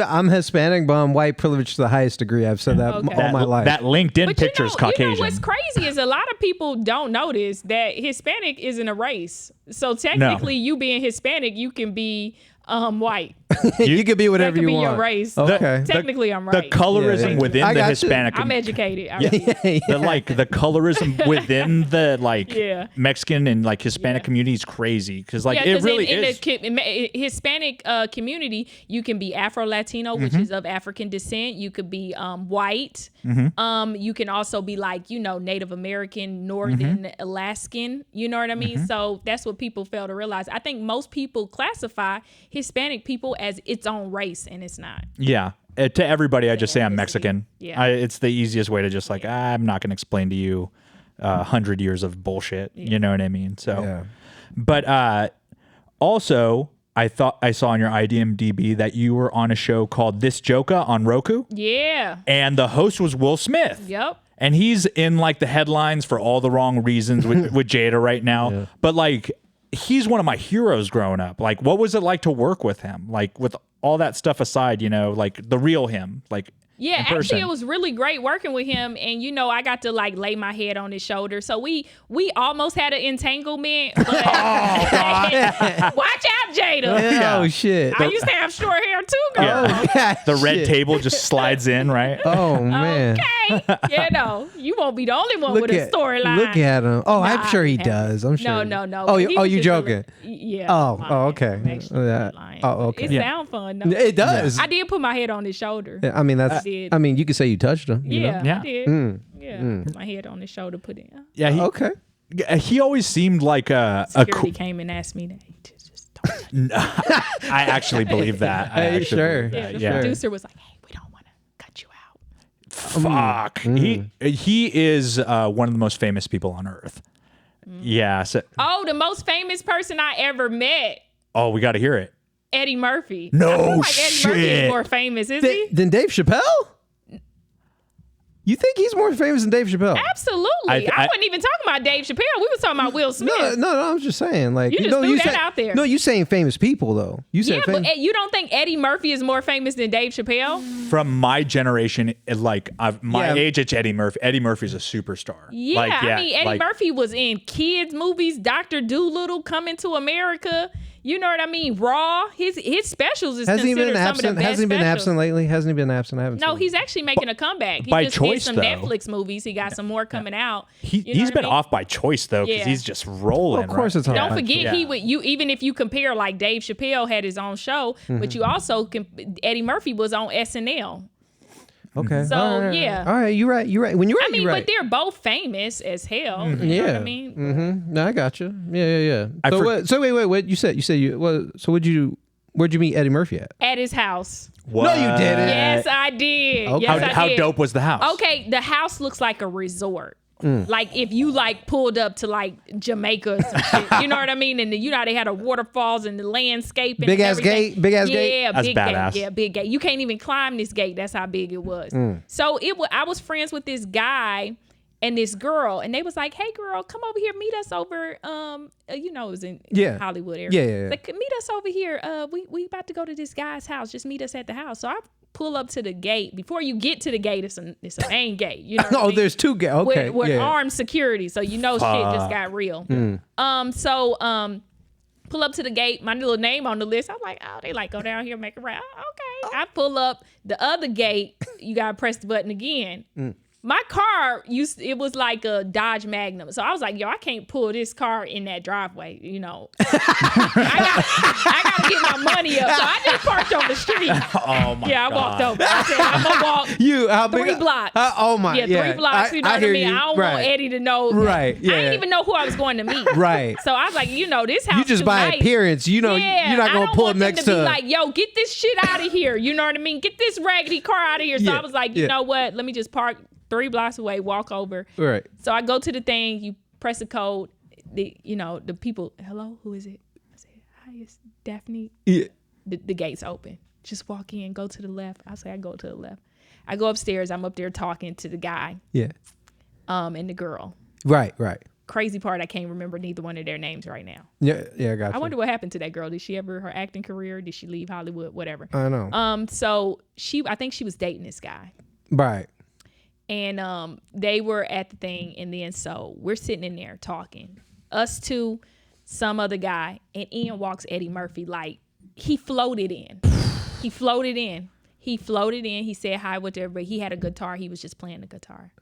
[SPEAKER 1] I'm Hispanic, but I'm white privileged to the highest degree. I've said that
[SPEAKER 5] Okay.
[SPEAKER 1] all my life.
[SPEAKER 4] That LinkedIn
[SPEAKER 5] But
[SPEAKER 4] picture is Caucasian.
[SPEAKER 5] You know what's crazy is a lot of people don't notice that Hispanic isn't a race. So technically, you being Hispanic, you can be white.
[SPEAKER 1] You could be
[SPEAKER 5] That
[SPEAKER 1] whatever
[SPEAKER 5] could
[SPEAKER 1] you
[SPEAKER 5] be
[SPEAKER 1] want.
[SPEAKER 5] your race.
[SPEAKER 1] Okay.
[SPEAKER 5] Technically, I'm
[SPEAKER 4] The
[SPEAKER 5] right.
[SPEAKER 4] colorism
[SPEAKER 1] Yeah.
[SPEAKER 4] within
[SPEAKER 1] I
[SPEAKER 4] the
[SPEAKER 1] got you.
[SPEAKER 4] Hispanic
[SPEAKER 5] I'm educated.
[SPEAKER 4] the colorism within the
[SPEAKER 5] Yeah.
[SPEAKER 4] Mexican and Hispanic community is crazy because it
[SPEAKER 5] 'cause
[SPEAKER 4] really
[SPEAKER 5] in
[SPEAKER 4] is.
[SPEAKER 5] the Hispanic community, you can be Afro-Latino, which is of African descent. You could be white. You can also be Native American, Northern Alaskan. You know what I mean? So that's what people fail to realize. I think most people classify Hispanic people as its own race, and it's not.
[SPEAKER 4] Yeah. To everybody, I just say I'm Mexican.
[SPEAKER 5] Yeah.
[SPEAKER 4] It's the easiest way to just I'm not going to explain to you 100 years of bullshit. You know what I mean? So,
[SPEAKER 1] Yeah.
[SPEAKER 4] but also, I thought I saw on your IMDb that you were on a show called This Joker on Roku,
[SPEAKER 5] Yeah.
[SPEAKER 4] and the host was Will Smith.
[SPEAKER 5] Yep.
[SPEAKER 4] And he's in the headlines for all the wrong reasons with Jada right now. But he's one of my heroes growing up. What was it like to work with him? With all that stuff aside, the real him,
[SPEAKER 5] Yeah,
[SPEAKER 4] in person.
[SPEAKER 5] actually, it was really great working with him, and I got to lay my head on his shoulder. So we almost had an entanglement. But watch out, Jada.
[SPEAKER 1] Oh shit.
[SPEAKER 5] I used to have short hair too, girl.
[SPEAKER 4] Yeah. The red
[SPEAKER 1] Shit.
[SPEAKER 4] table just slides in, right?
[SPEAKER 1] Oh man.
[SPEAKER 5] Okay, you won't be the only one with a storyline.
[SPEAKER 1] Look at him. Oh, I'm
[SPEAKER 5] Nah,
[SPEAKER 1] sure he
[SPEAKER 5] I
[SPEAKER 1] does. I'm sure.
[SPEAKER 5] No.
[SPEAKER 1] Oh,
[SPEAKER 5] He
[SPEAKER 1] you
[SPEAKER 5] was just
[SPEAKER 1] joking?
[SPEAKER 5] Yeah.
[SPEAKER 1] Oh,
[SPEAKER 5] I'm
[SPEAKER 1] oh, okay.
[SPEAKER 5] lying. Actually,
[SPEAKER 1] Yeah.
[SPEAKER 5] I'm lying.
[SPEAKER 1] Oh, okay.
[SPEAKER 5] It
[SPEAKER 1] Yeah.
[SPEAKER 5] sounds fun. though.
[SPEAKER 1] It does.
[SPEAKER 5] I did put my head on his shoulder.
[SPEAKER 1] I mean, that's.
[SPEAKER 5] did.
[SPEAKER 1] I mean, you could say you touched him. You
[SPEAKER 5] Yeah,
[SPEAKER 1] know?
[SPEAKER 4] Yeah.
[SPEAKER 5] I did. Yeah, put my head on his shoulder. Put it.
[SPEAKER 4] Yeah.
[SPEAKER 1] Okay.
[SPEAKER 4] He always seemed like a
[SPEAKER 5] Security came and asked me that. He just told me.
[SPEAKER 4] I actually believe that. I
[SPEAKER 1] Hey,
[SPEAKER 4] actually
[SPEAKER 1] sure.
[SPEAKER 4] believe that.
[SPEAKER 5] The
[SPEAKER 4] Yeah.
[SPEAKER 5] producer was like, "Hey, we don't want to cut you out."
[SPEAKER 4] Fuck. He is one of the most famous people on earth. Yeah. So,
[SPEAKER 5] Oh, the most famous person I ever met,
[SPEAKER 4] we got to hear it.
[SPEAKER 5] Eddie Murphy.
[SPEAKER 4] No
[SPEAKER 5] I feel like Eddie Murphy
[SPEAKER 4] shit.
[SPEAKER 5] is more famous, is he?
[SPEAKER 1] Then Dave Chappelle? You think he's more famous than Dave Chappelle?
[SPEAKER 5] Absolutely.
[SPEAKER 4] I-
[SPEAKER 5] I wasn't even talking about Dave Chappelle. We were talking about Will Smith.
[SPEAKER 1] No, I was just saying,
[SPEAKER 5] You just threw that out there.
[SPEAKER 1] No, you saying famous people though. You said
[SPEAKER 5] Yeah, but
[SPEAKER 1] famous.
[SPEAKER 5] you don't think Eddie Murphy is more famous than Dave Chappelle?
[SPEAKER 4] From my generation, my
[SPEAKER 1] Yeah.
[SPEAKER 4] age, it's Eddie Murphy. Eddie Murphy's a superstar.
[SPEAKER 5] Yeah, I mean, Eddie Murphy was in kids' movies, Dr. Dolittle, Coming to America. You know what I mean? Raw. His specials is
[SPEAKER 1] Hasn't he
[SPEAKER 5] considered
[SPEAKER 1] been
[SPEAKER 5] some
[SPEAKER 1] absent?
[SPEAKER 5] of the best
[SPEAKER 1] Hasn't he been
[SPEAKER 5] specials.
[SPEAKER 1] absent lately? Hasn't he been absent? I haven't.
[SPEAKER 5] No,
[SPEAKER 1] seen
[SPEAKER 5] he's actually making a comeback. He
[SPEAKER 4] By
[SPEAKER 5] just
[SPEAKER 4] choice,
[SPEAKER 5] did some
[SPEAKER 4] though.
[SPEAKER 5] Netflix movies. He got some more coming out.
[SPEAKER 4] He,
[SPEAKER 5] You know
[SPEAKER 4] he's
[SPEAKER 5] what I
[SPEAKER 4] been
[SPEAKER 5] mean?
[SPEAKER 4] off by choice though, because
[SPEAKER 5] Yeah.
[SPEAKER 4] he's just rolling.
[SPEAKER 1] Of course,
[SPEAKER 4] right?
[SPEAKER 1] it's off
[SPEAKER 5] Don't
[SPEAKER 1] by
[SPEAKER 5] forget,
[SPEAKER 4] Yeah.
[SPEAKER 5] he would even if you compare Dave Chappelle had his own show, but you also Eddie Murphy was on SNL.
[SPEAKER 1] Okay.
[SPEAKER 5] So,
[SPEAKER 1] all right,
[SPEAKER 5] yeah.
[SPEAKER 1] All right, you're right. You're right. When you're right,
[SPEAKER 5] I mean,
[SPEAKER 1] you're right.
[SPEAKER 5] but they're both famous as hell. You know
[SPEAKER 1] yeah.
[SPEAKER 5] what I mean?
[SPEAKER 1] Mm-hmm. No, I got you. Yeah.
[SPEAKER 4] I
[SPEAKER 1] So
[SPEAKER 4] for-
[SPEAKER 1] what? So wait. What you said? You said you. Well, so where'd you meet Eddie Murphy at?
[SPEAKER 5] At his house.
[SPEAKER 4] What?
[SPEAKER 1] No, you didn't.
[SPEAKER 5] Yes, I did.
[SPEAKER 1] Okay.
[SPEAKER 5] Yes, I
[SPEAKER 4] How
[SPEAKER 5] did.
[SPEAKER 4] dope was the house?
[SPEAKER 5] Okay, the house looks like a resort. Like if you pulled up to Jamaica or some shit, you know what I mean? And they had a waterfalls and the landscape and
[SPEAKER 1] Big ass
[SPEAKER 5] everything.
[SPEAKER 1] gate? Big ass gate?
[SPEAKER 5] Yeah,
[SPEAKER 4] That's
[SPEAKER 5] big
[SPEAKER 4] badass.
[SPEAKER 5] gate. Yeah, big gate. You can't even climb this gate. That's how big it was. So I was friends with this guy and this girl, and they was like, "Hey, girl, come over here, meet us over." It was in
[SPEAKER 1] Yeah.
[SPEAKER 5] Hollywood area.
[SPEAKER 1] Yeah.
[SPEAKER 5] Like, meet us over here. We about to go to this guy's house. Just meet us at the house. So I pull up to the gate. Before you get to the gate, it's a main gate. You know what I
[SPEAKER 1] Oh,
[SPEAKER 5] mean?
[SPEAKER 1] there's two gates. Okay.
[SPEAKER 5] With
[SPEAKER 1] yeah.
[SPEAKER 5] armed security, so shit just got real. Pull up to the gate, my little name on the list. I'm like, oh, they go down here, make a round. Okay. I pull up the other gate. You gotta press the button again. My car it was like a Dodge Magnum. So I was like, yo, I can't pull this car in that driveway, I gotta get my money up. So I just parked on the street.
[SPEAKER 4] Oh my
[SPEAKER 5] Yeah, I
[SPEAKER 4] god.
[SPEAKER 5] walked over. I said, I'm gonna walk
[SPEAKER 1] How big?
[SPEAKER 5] 3 blocks.
[SPEAKER 1] Oh my.
[SPEAKER 5] Yeah, 3 blocks. You know what I
[SPEAKER 1] hear
[SPEAKER 5] mean?
[SPEAKER 1] you.
[SPEAKER 5] I don't
[SPEAKER 1] right.
[SPEAKER 5] want Eddie to know.
[SPEAKER 1] Right,
[SPEAKER 5] I
[SPEAKER 1] yeah.
[SPEAKER 5] didn't even know who I was going to meet.
[SPEAKER 1] Right.
[SPEAKER 5] So I was like, this house.
[SPEAKER 1] You just
[SPEAKER 5] too
[SPEAKER 1] by
[SPEAKER 5] nice.
[SPEAKER 1] appearance.
[SPEAKER 5] Yeah,
[SPEAKER 1] You're not gonna pull
[SPEAKER 5] I
[SPEAKER 1] up
[SPEAKER 5] don't want
[SPEAKER 1] next
[SPEAKER 5] them to
[SPEAKER 1] to.
[SPEAKER 5] be like, yo, get this shit out of here. You know what I mean? Get this raggedy car out of here. So
[SPEAKER 1] Yeah,
[SPEAKER 5] I was like,
[SPEAKER 1] yeah.
[SPEAKER 5] you know what? Let me just park 3 blocks away, walk over.
[SPEAKER 1] Right.
[SPEAKER 5] So I go to the thing. You press the code. The people. Hello, who is it? I said, hi, it's Daphne.
[SPEAKER 1] Yeah.
[SPEAKER 5] The gate's open. Just walk in, go to the left. I say I go to the left. I go upstairs. I'm up there talking to the guy,
[SPEAKER 1] Yeah.
[SPEAKER 5] and the girl.
[SPEAKER 1] Right.
[SPEAKER 5] Crazy part, I can't remember neither one of their names right now.
[SPEAKER 1] Yeah. I got you.
[SPEAKER 5] I wonder what happened to that girl. Did she ever her acting career? Did she leave Hollywood? Whatever.
[SPEAKER 1] I know.
[SPEAKER 5] So I think she was dating this guy,
[SPEAKER 1] Right.
[SPEAKER 5] and they were at the thing, and then so we're sitting in there talking, us two, some other guy, and in walks Eddie Murphy like he floated in. He floated in. He said hi with everybody. He had a guitar. He was just playing the guitar.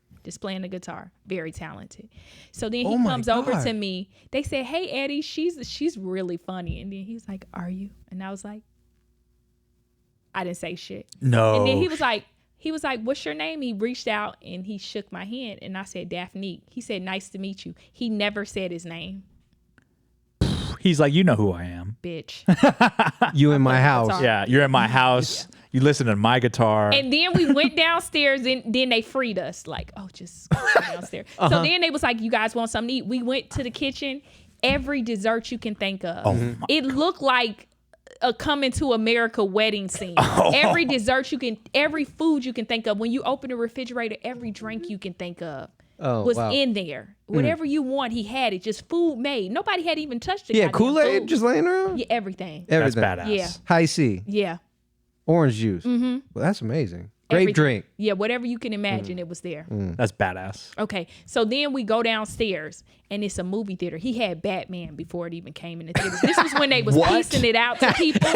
[SPEAKER 5] Very talented. So then he comes over to me. They said, "Hey, Eddie, she's really funny." And then he was like, "Are you?" And I was like, I didn't say shit.
[SPEAKER 4] No.
[SPEAKER 5] And then he was like, "What's your name?" He reached out and he shook my hand and I said, "Daphnique." He said, "Nice to meet you." He never said his name.
[SPEAKER 4] He's like, you know who I am.
[SPEAKER 5] Bitch.
[SPEAKER 1] You in my house.
[SPEAKER 5] Guitar.
[SPEAKER 4] Yeah, you're in my house. Yeah. You listen to my guitar.
[SPEAKER 5] And then we went downstairs and then they freed us. Like, oh, just go downstairs. So then they was like, "You guys want something to eat?" We went to the kitchen. Every dessert you can think of.
[SPEAKER 4] Oh
[SPEAKER 5] It looked like a Coming to America wedding scene. Every dessert every food you can think of. When you open the refrigerator, every drink you can think of was in there. Whatever you want, he had it. Just food made. Nobody had even touched it.
[SPEAKER 1] Yeah, Kool-Aid just laying around?
[SPEAKER 5] Yeah, everything.
[SPEAKER 4] That's badass.
[SPEAKER 5] Yeah.
[SPEAKER 1] High C.
[SPEAKER 5] Yeah.
[SPEAKER 1] Orange juice. Well, that's amazing. Great
[SPEAKER 5] Everything.
[SPEAKER 1] drink.
[SPEAKER 5] Yeah, whatever you can imagine, it was there.
[SPEAKER 4] That's badass.
[SPEAKER 5] Okay, so then we go downstairs, and it's a movie theater. He had Batman before it even came in the theaters. This was when they was piecing it out to people.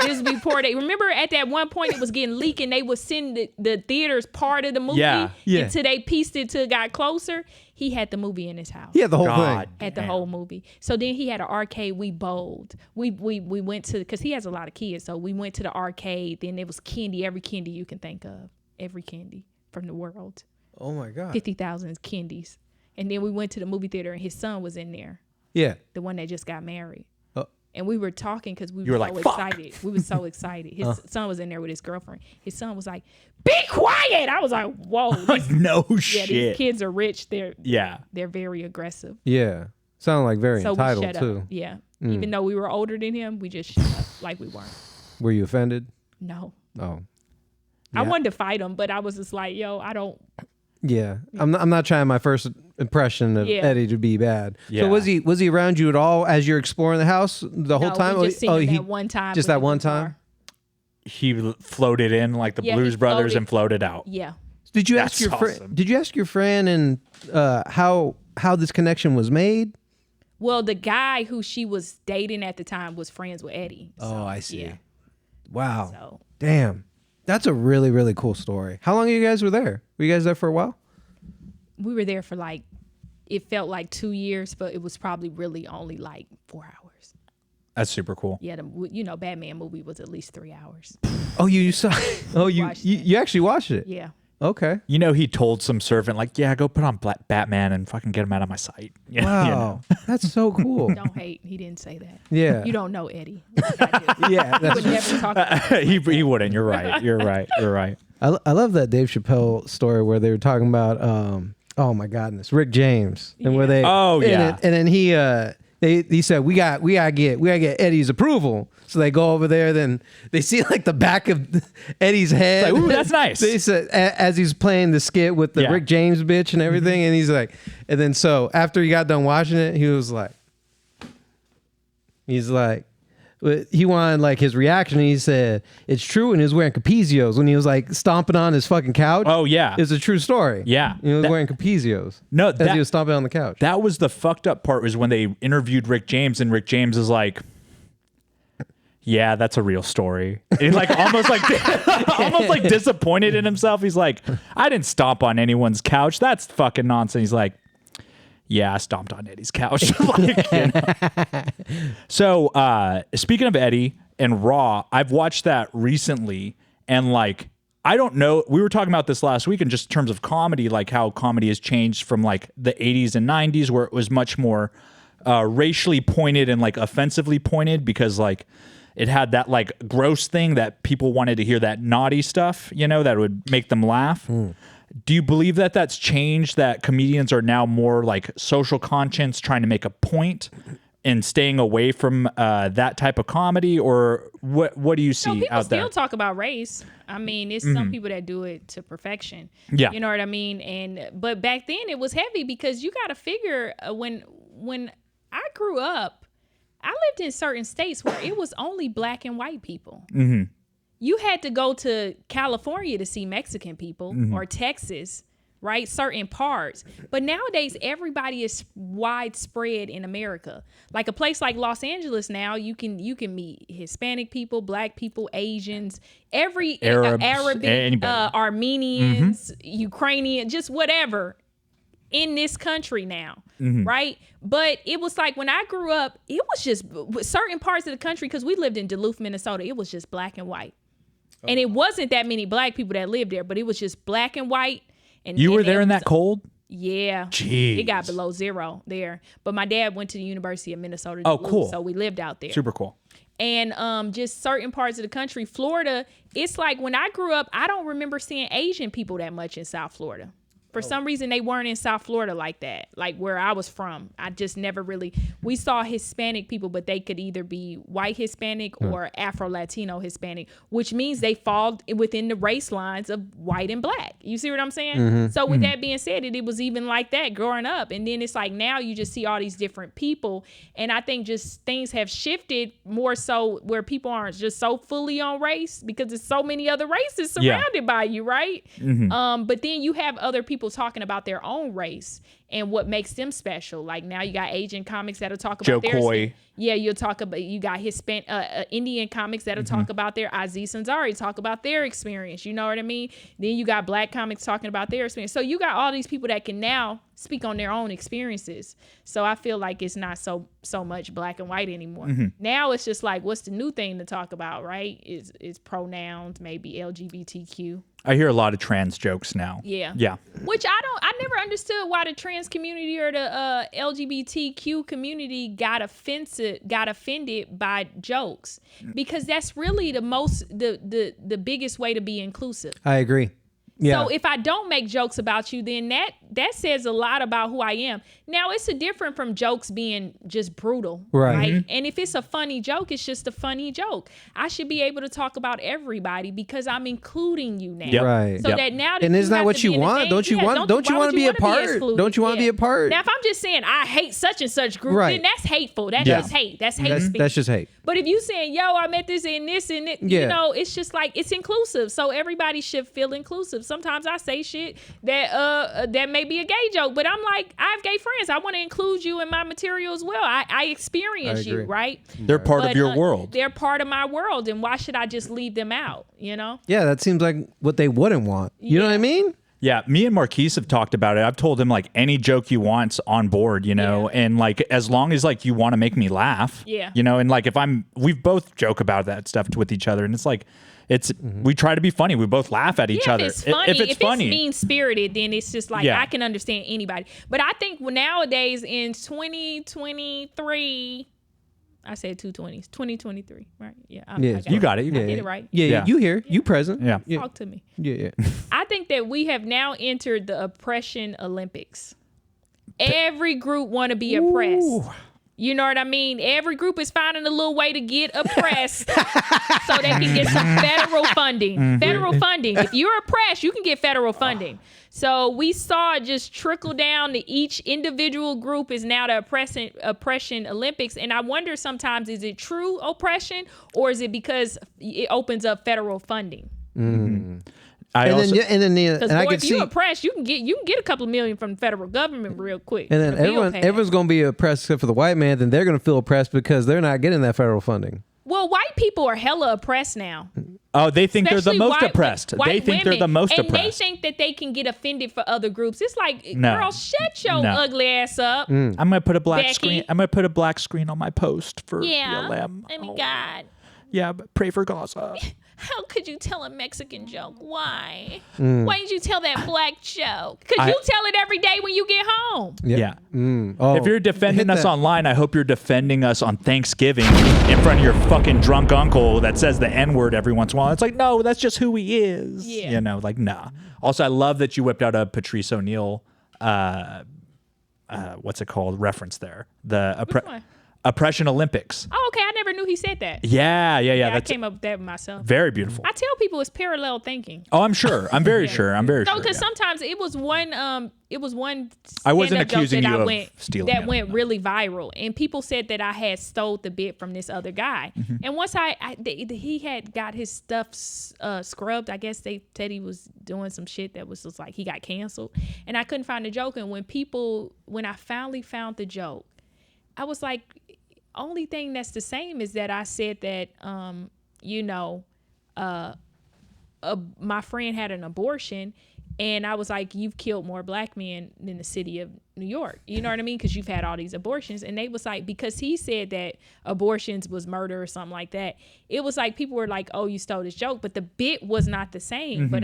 [SPEAKER 5] This was before they... Remember at that one point, it was getting leaked, and they would send the theaters part of the movie until they pieced it till it got closer. He had the movie in his house.
[SPEAKER 1] He had the whole thing.
[SPEAKER 5] Had the whole movie. So then he had an arcade. We bowled. We went to... Because he has a lot of kids, so we went to the arcade. Then there was candy, every candy you can think of. Every candy from the world.
[SPEAKER 1] Oh my God.
[SPEAKER 5] 50,000 candies. And then we went to the movie theater and his son was in there.
[SPEAKER 1] Yeah.
[SPEAKER 5] The one that just got married.
[SPEAKER 1] Oh.
[SPEAKER 5] And we were talking because we
[SPEAKER 4] You
[SPEAKER 5] were
[SPEAKER 4] were
[SPEAKER 5] so
[SPEAKER 4] like, "Fuck."
[SPEAKER 5] excited. We were so excited. His son was in there with his girlfriend. His son was like, "Be quiet." I was like, whoa.
[SPEAKER 4] No
[SPEAKER 5] Yeah,
[SPEAKER 4] shit.
[SPEAKER 5] these kids are rich. They're
[SPEAKER 4] Yeah.
[SPEAKER 5] very aggressive.
[SPEAKER 1] Yeah. Sound like very
[SPEAKER 5] So we
[SPEAKER 1] entitled
[SPEAKER 5] shut
[SPEAKER 1] too.
[SPEAKER 5] up. Yeah. Even though we were older than him, we just shut up like we weren't.
[SPEAKER 1] Were you offended?
[SPEAKER 5] No.
[SPEAKER 1] Oh.
[SPEAKER 5] I
[SPEAKER 1] Yeah.
[SPEAKER 5] wanted to fight him, but I was just like, yo, I don't.
[SPEAKER 1] Yeah. I'm not trying my first impression of
[SPEAKER 5] Yeah.
[SPEAKER 1] Eddie to be bad.
[SPEAKER 4] Yeah.
[SPEAKER 1] So was he around you at all as you're exploring the house the whole
[SPEAKER 5] No,
[SPEAKER 1] time?
[SPEAKER 5] we just seen him
[SPEAKER 1] he
[SPEAKER 5] that one time.
[SPEAKER 1] just
[SPEAKER 5] with
[SPEAKER 1] that
[SPEAKER 5] the
[SPEAKER 1] one
[SPEAKER 5] guitar.
[SPEAKER 1] time?
[SPEAKER 4] He floated in like the
[SPEAKER 5] Yeah,
[SPEAKER 4] Blues
[SPEAKER 5] he
[SPEAKER 4] Brothers
[SPEAKER 5] floated.
[SPEAKER 4] and floated out.
[SPEAKER 5] Yeah.
[SPEAKER 1] Did you ask
[SPEAKER 4] That's
[SPEAKER 1] your friend?
[SPEAKER 4] awesome.
[SPEAKER 1] Did you ask your friend and how this connection was made?
[SPEAKER 5] Well, the guy who she was dating at the time was friends with Eddie. So,
[SPEAKER 1] Oh, I see.
[SPEAKER 5] Yeah.
[SPEAKER 1] Wow.
[SPEAKER 5] So
[SPEAKER 1] Damn. That's a really, really cool story. How long you guys were there? Were you guys there for a while?
[SPEAKER 5] we were there for like, it felt like 2 years, but it was probably really only like 4 hours.
[SPEAKER 4] That's super cool.
[SPEAKER 5] Yeah, Batman movie was at least 3 hours.
[SPEAKER 1] Oh, you saw? Oh, you
[SPEAKER 5] Watched
[SPEAKER 1] you,
[SPEAKER 5] it.
[SPEAKER 1] you actually watched it?
[SPEAKER 5] Yeah.
[SPEAKER 1] Okay.
[SPEAKER 4] You know, he told some servant, like, yeah, go put on Batman and fucking get him out of my sight. Yeah,
[SPEAKER 1] Wow,
[SPEAKER 4] you know?
[SPEAKER 1] that's so cool.
[SPEAKER 5] Don't hate. He didn't say that.
[SPEAKER 1] Yeah.
[SPEAKER 5] You don't know Eddie. Like I do.
[SPEAKER 1] Yeah,
[SPEAKER 5] He would
[SPEAKER 1] that's,
[SPEAKER 5] never talk about
[SPEAKER 4] he wouldn't. You're right. You're right. You're right.
[SPEAKER 1] I love that Dave Chappelle story where they were talking about oh my godness, Rick James, and where they
[SPEAKER 4] Oh, yeah.
[SPEAKER 1] and then he said we gotta get Eddie's approval. So they go over there, then they see like the back of Eddie's head.
[SPEAKER 4] Like, ooh, that's nice.
[SPEAKER 1] They said as he's playing the skit with the
[SPEAKER 4] Yeah.
[SPEAKER 1] Rick James bitch and everything, and he's like, and then so after he got done watching it, he wanted like his reaction. And he said it's true, and he was wearing Capezios when he was like stomping on his fucking couch.
[SPEAKER 4] Oh, yeah.
[SPEAKER 1] It's a true story.
[SPEAKER 4] Yeah.
[SPEAKER 1] He was
[SPEAKER 4] That-
[SPEAKER 1] wearing Capezios.
[SPEAKER 4] No,
[SPEAKER 1] as
[SPEAKER 4] that-
[SPEAKER 1] he was stomping on the couch.
[SPEAKER 4] That was the fucked up part, was when they interviewed Rick James, and Rick James is like, yeah, that's a real story. And he's like almost like disappointed in himself. He's like, I didn't stomp on anyone's couch. That's fucking nonsense. He's like, yeah, I stomped on Eddie's couch. Like, you know. So speaking of Eddie and Raw, I've watched that recently, and like, I don't know. We were talking about this last week in just terms of comedy, like how comedy has changed from like the 80s and 90s, where it was much more racially pointed and like offensively pointed, because like it had that like gross thing that people wanted to hear, that naughty stuff, you know, that would make them laugh. Do you believe that that's changed, that comedians are now more like social conscience, trying to make a point and staying away from that type of comedy? Or what do you see
[SPEAKER 5] No, people
[SPEAKER 4] out there?
[SPEAKER 5] still talk about race. I mean, it's some people that do it to perfection.
[SPEAKER 4] Yeah.
[SPEAKER 5] You know what I mean? But back then it was heavy, because you got to figure when I grew up, I lived in certain states where it was only black and white people. You had to go to California to see Mexican people, or Texas, right? Certain parts. But nowadays, everybody is widespread in America. Like a place like Los Angeles now, you can meet Hispanic people, Black people, Asians, every
[SPEAKER 4] Arabs,
[SPEAKER 5] Arabic,
[SPEAKER 4] anybody.
[SPEAKER 5] Armenians, Ukrainian, just whatever in this country now, right? But it was like when I grew up, it was just certain parts of the country, because we lived in Duluth, Minnesota, it was just black and white. And it wasn't that many Black people that lived there, but it was just black and white. And
[SPEAKER 4] You were there in that cold?
[SPEAKER 5] Yeah.
[SPEAKER 4] Jeez.
[SPEAKER 5] It got below zero there. But my dad went to the University of Minnesota.
[SPEAKER 4] Oh,
[SPEAKER 5] Duluth,
[SPEAKER 4] cool.
[SPEAKER 5] So we lived out there.
[SPEAKER 4] Super cool.
[SPEAKER 5] And just certain parts of the country, Florida, it's like when I grew up, I don't remember seeing Asian people that much in South Florida. For some reason, they weren't in South Florida like that, like where I was from. I just never really, we saw Hispanic people, but they could either be white Hispanic or Afro-Latino Hispanic, which means they fall within the race lines of white and Black. You see what I'm saying? So with that being said, it was even like that growing up. And then it's like now you just see all these different people. And I think just things have shifted more so where people aren't just so fully on race because there's so many other races surrounded by you, right? But then you have other people talking about their own race and what makes them special. Like now you got Asian comics that'll talk about
[SPEAKER 4] Joe
[SPEAKER 5] their
[SPEAKER 4] Coy.
[SPEAKER 5] Yeah, you'll talk about, you got Indian comics that'll talk about their Aziz Ansari, talk about their experience. You know what I mean? Then you got Black comics talking about their experience. So you got all these people that can now speak on their own experiences. So I feel like it's not so much black and white anymore. Now it's just like, what's the new thing to talk about, right? Is pronouns, maybe LGBTQ.
[SPEAKER 4] I hear a lot of trans jokes now.
[SPEAKER 5] Yeah.
[SPEAKER 4] Yeah.
[SPEAKER 5] Which I never understood why the trans community or the LGBTQ community got offended by jokes, because that's really the biggest way to be inclusive.
[SPEAKER 1] I agree. Yeah.
[SPEAKER 5] So if I don't make jokes about you, then that says a lot about who I am. Now it's different from jokes being just brutal, right? And if it's a funny joke, it's just a funny joke. I should be able to talk about everybody because I'm including you now.
[SPEAKER 4] Yep.
[SPEAKER 1] Right.
[SPEAKER 5] So
[SPEAKER 4] Yep.
[SPEAKER 5] that now,
[SPEAKER 1] And
[SPEAKER 5] that
[SPEAKER 1] isn't that
[SPEAKER 5] have
[SPEAKER 1] what
[SPEAKER 5] to
[SPEAKER 1] you
[SPEAKER 5] be in the
[SPEAKER 1] want?
[SPEAKER 5] thing-
[SPEAKER 1] Don't you
[SPEAKER 5] yeah,
[SPEAKER 1] want to
[SPEAKER 5] why would
[SPEAKER 1] be a
[SPEAKER 5] wanna
[SPEAKER 1] part?
[SPEAKER 5] excluded?
[SPEAKER 1] Don't you want to be a part?
[SPEAKER 5] Now, if I'm just saying I hate such and such group,
[SPEAKER 1] Right.
[SPEAKER 5] then that's hateful. That's
[SPEAKER 4] Yeah.
[SPEAKER 5] just hate. That's hate speech.
[SPEAKER 1] That's just hate.
[SPEAKER 5] But if you saying, yo, I met this and this and it,
[SPEAKER 1] Yeah.
[SPEAKER 5] you know, it's just like, it's inclusive. So everybody should feel inclusive. Sometimes I say shit that may be a gay joke, but I'm like, I have gay friends. I want to include you in my material as well. I experience you,
[SPEAKER 1] agree.
[SPEAKER 5] right?
[SPEAKER 4] They're part
[SPEAKER 5] But,
[SPEAKER 4] of your world.
[SPEAKER 5] They're part of my world. And why should I just leave them out, you know?
[SPEAKER 1] Yeah, that seems like what they wouldn't want. You know what I mean?
[SPEAKER 4] Yeah, me and Marquise have talked about it. I've told him like any joke you want's on board, you know, and like as long as like you want to make me laugh, you know, and like if we've both joke about that stuff with each other, and it's like we try to be funny. We both laugh at each other.
[SPEAKER 5] If it's funny,
[SPEAKER 4] if it's funny,
[SPEAKER 5] mean spirited, then it's just like I can understand anybody. But I think nowadays in 2023. I said 220s. 2023, right? Yeah.
[SPEAKER 4] you got it. You
[SPEAKER 5] I
[SPEAKER 4] got
[SPEAKER 5] did
[SPEAKER 4] it.
[SPEAKER 5] it right.
[SPEAKER 1] Yeah, you here. You present.
[SPEAKER 4] Yeah.
[SPEAKER 5] Talk to me.
[SPEAKER 1] Yeah.
[SPEAKER 5] I think that we have now entered the oppression Olympics. Every group want to be oppressed. You know what I mean? Every group is finding a little way to get oppressed so they can get some federal funding. Federal funding. If you're oppressed, you can get federal funding. So we saw it just trickle down to each individual group is now the oppression Olympics. And I wonder sometimes, is it true oppression or is it because it opens up federal funding?
[SPEAKER 4] I
[SPEAKER 5] Because
[SPEAKER 1] I
[SPEAKER 5] boy,
[SPEAKER 1] can
[SPEAKER 5] if you
[SPEAKER 1] see.
[SPEAKER 5] oppressed, you can get a couple of million from the federal government real quick.
[SPEAKER 1] And then
[SPEAKER 5] The bill passed.
[SPEAKER 1] everyone's going to be oppressed except for the white man. Then they're going to feel oppressed because they're not getting that federal funding.
[SPEAKER 5] Well, white people are hella oppressed now.
[SPEAKER 4] Oh, they think they're the
[SPEAKER 5] Especially
[SPEAKER 4] most
[SPEAKER 5] white-
[SPEAKER 4] oppressed.
[SPEAKER 5] white
[SPEAKER 4] They think they're
[SPEAKER 5] women.
[SPEAKER 4] the most
[SPEAKER 5] and
[SPEAKER 4] oppressed.
[SPEAKER 5] they think that they can get offended for other groups. It's like,
[SPEAKER 4] No.
[SPEAKER 5] girl, shut your
[SPEAKER 4] No.
[SPEAKER 5] ugly ass up.
[SPEAKER 4] I'm gonna put a black
[SPEAKER 5] Becky.
[SPEAKER 4] screen. I'm gonna put a black screen on my post for
[SPEAKER 5] Yeah.
[SPEAKER 4] BLM.
[SPEAKER 5] I mean, God,
[SPEAKER 4] Yeah, but pray for Gaza.
[SPEAKER 5] how could you tell a Mexican joke? Why?
[SPEAKER 1] Mm.
[SPEAKER 5] Why didn't you tell that black joke? Because you tell it every day when you get home.
[SPEAKER 4] Yeah.
[SPEAKER 1] Oh,
[SPEAKER 4] If you're defending
[SPEAKER 1] hit
[SPEAKER 4] us
[SPEAKER 1] that.
[SPEAKER 4] online, I hope you're defending us on Thanksgiving in front of your fucking drunk uncle that says the N-word every once in a while. It's like, no, that's just who he is.
[SPEAKER 5] Yeah.
[SPEAKER 4] You know, like, nah. Also, I love that you whipped out a Patrice O'Neill, what's it called, reference there.
[SPEAKER 5] Which one?
[SPEAKER 4] Oppression Olympics.
[SPEAKER 5] Oh, okay. I never knew he said that.
[SPEAKER 4] Yeah.
[SPEAKER 5] I
[SPEAKER 4] That's
[SPEAKER 5] came up with that myself.
[SPEAKER 4] very beautiful.
[SPEAKER 5] I tell people it's parallel thinking.
[SPEAKER 4] Oh, I'm sure. I'm very sure. I'm very
[SPEAKER 5] No,
[SPEAKER 4] sure.
[SPEAKER 5] because
[SPEAKER 4] yeah.
[SPEAKER 5] sometimes it was one.
[SPEAKER 4] I wasn't
[SPEAKER 5] stand-up joke
[SPEAKER 4] accusing
[SPEAKER 5] that
[SPEAKER 4] you
[SPEAKER 5] I
[SPEAKER 4] of
[SPEAKER 5] went,
[SPEAKER 4] stealing
[SPEAKER 5] that
[SPEAKER 4] it.
[SPEAKER 5] went really viral, and people said that I had stole the bit from this other guy.
[SPEAKER 4] Mm-hmm.
[SPEAKER 5] And once he had got his stuff scrubbed, I guess they said he was doing some shit that was just like he got canceled, and I couldn't find the joke. And when I finally found the joke, I was like, only thing that's the same is that I said that my friend had an abortion, and I was like, you've killed more black men than the city of New York. You know what I mean? Because you've had all these abortions. And they was like, because he said that abortions was murder or something like that, it was like people were like, oh, you stole this joke. But the bit was not the same. But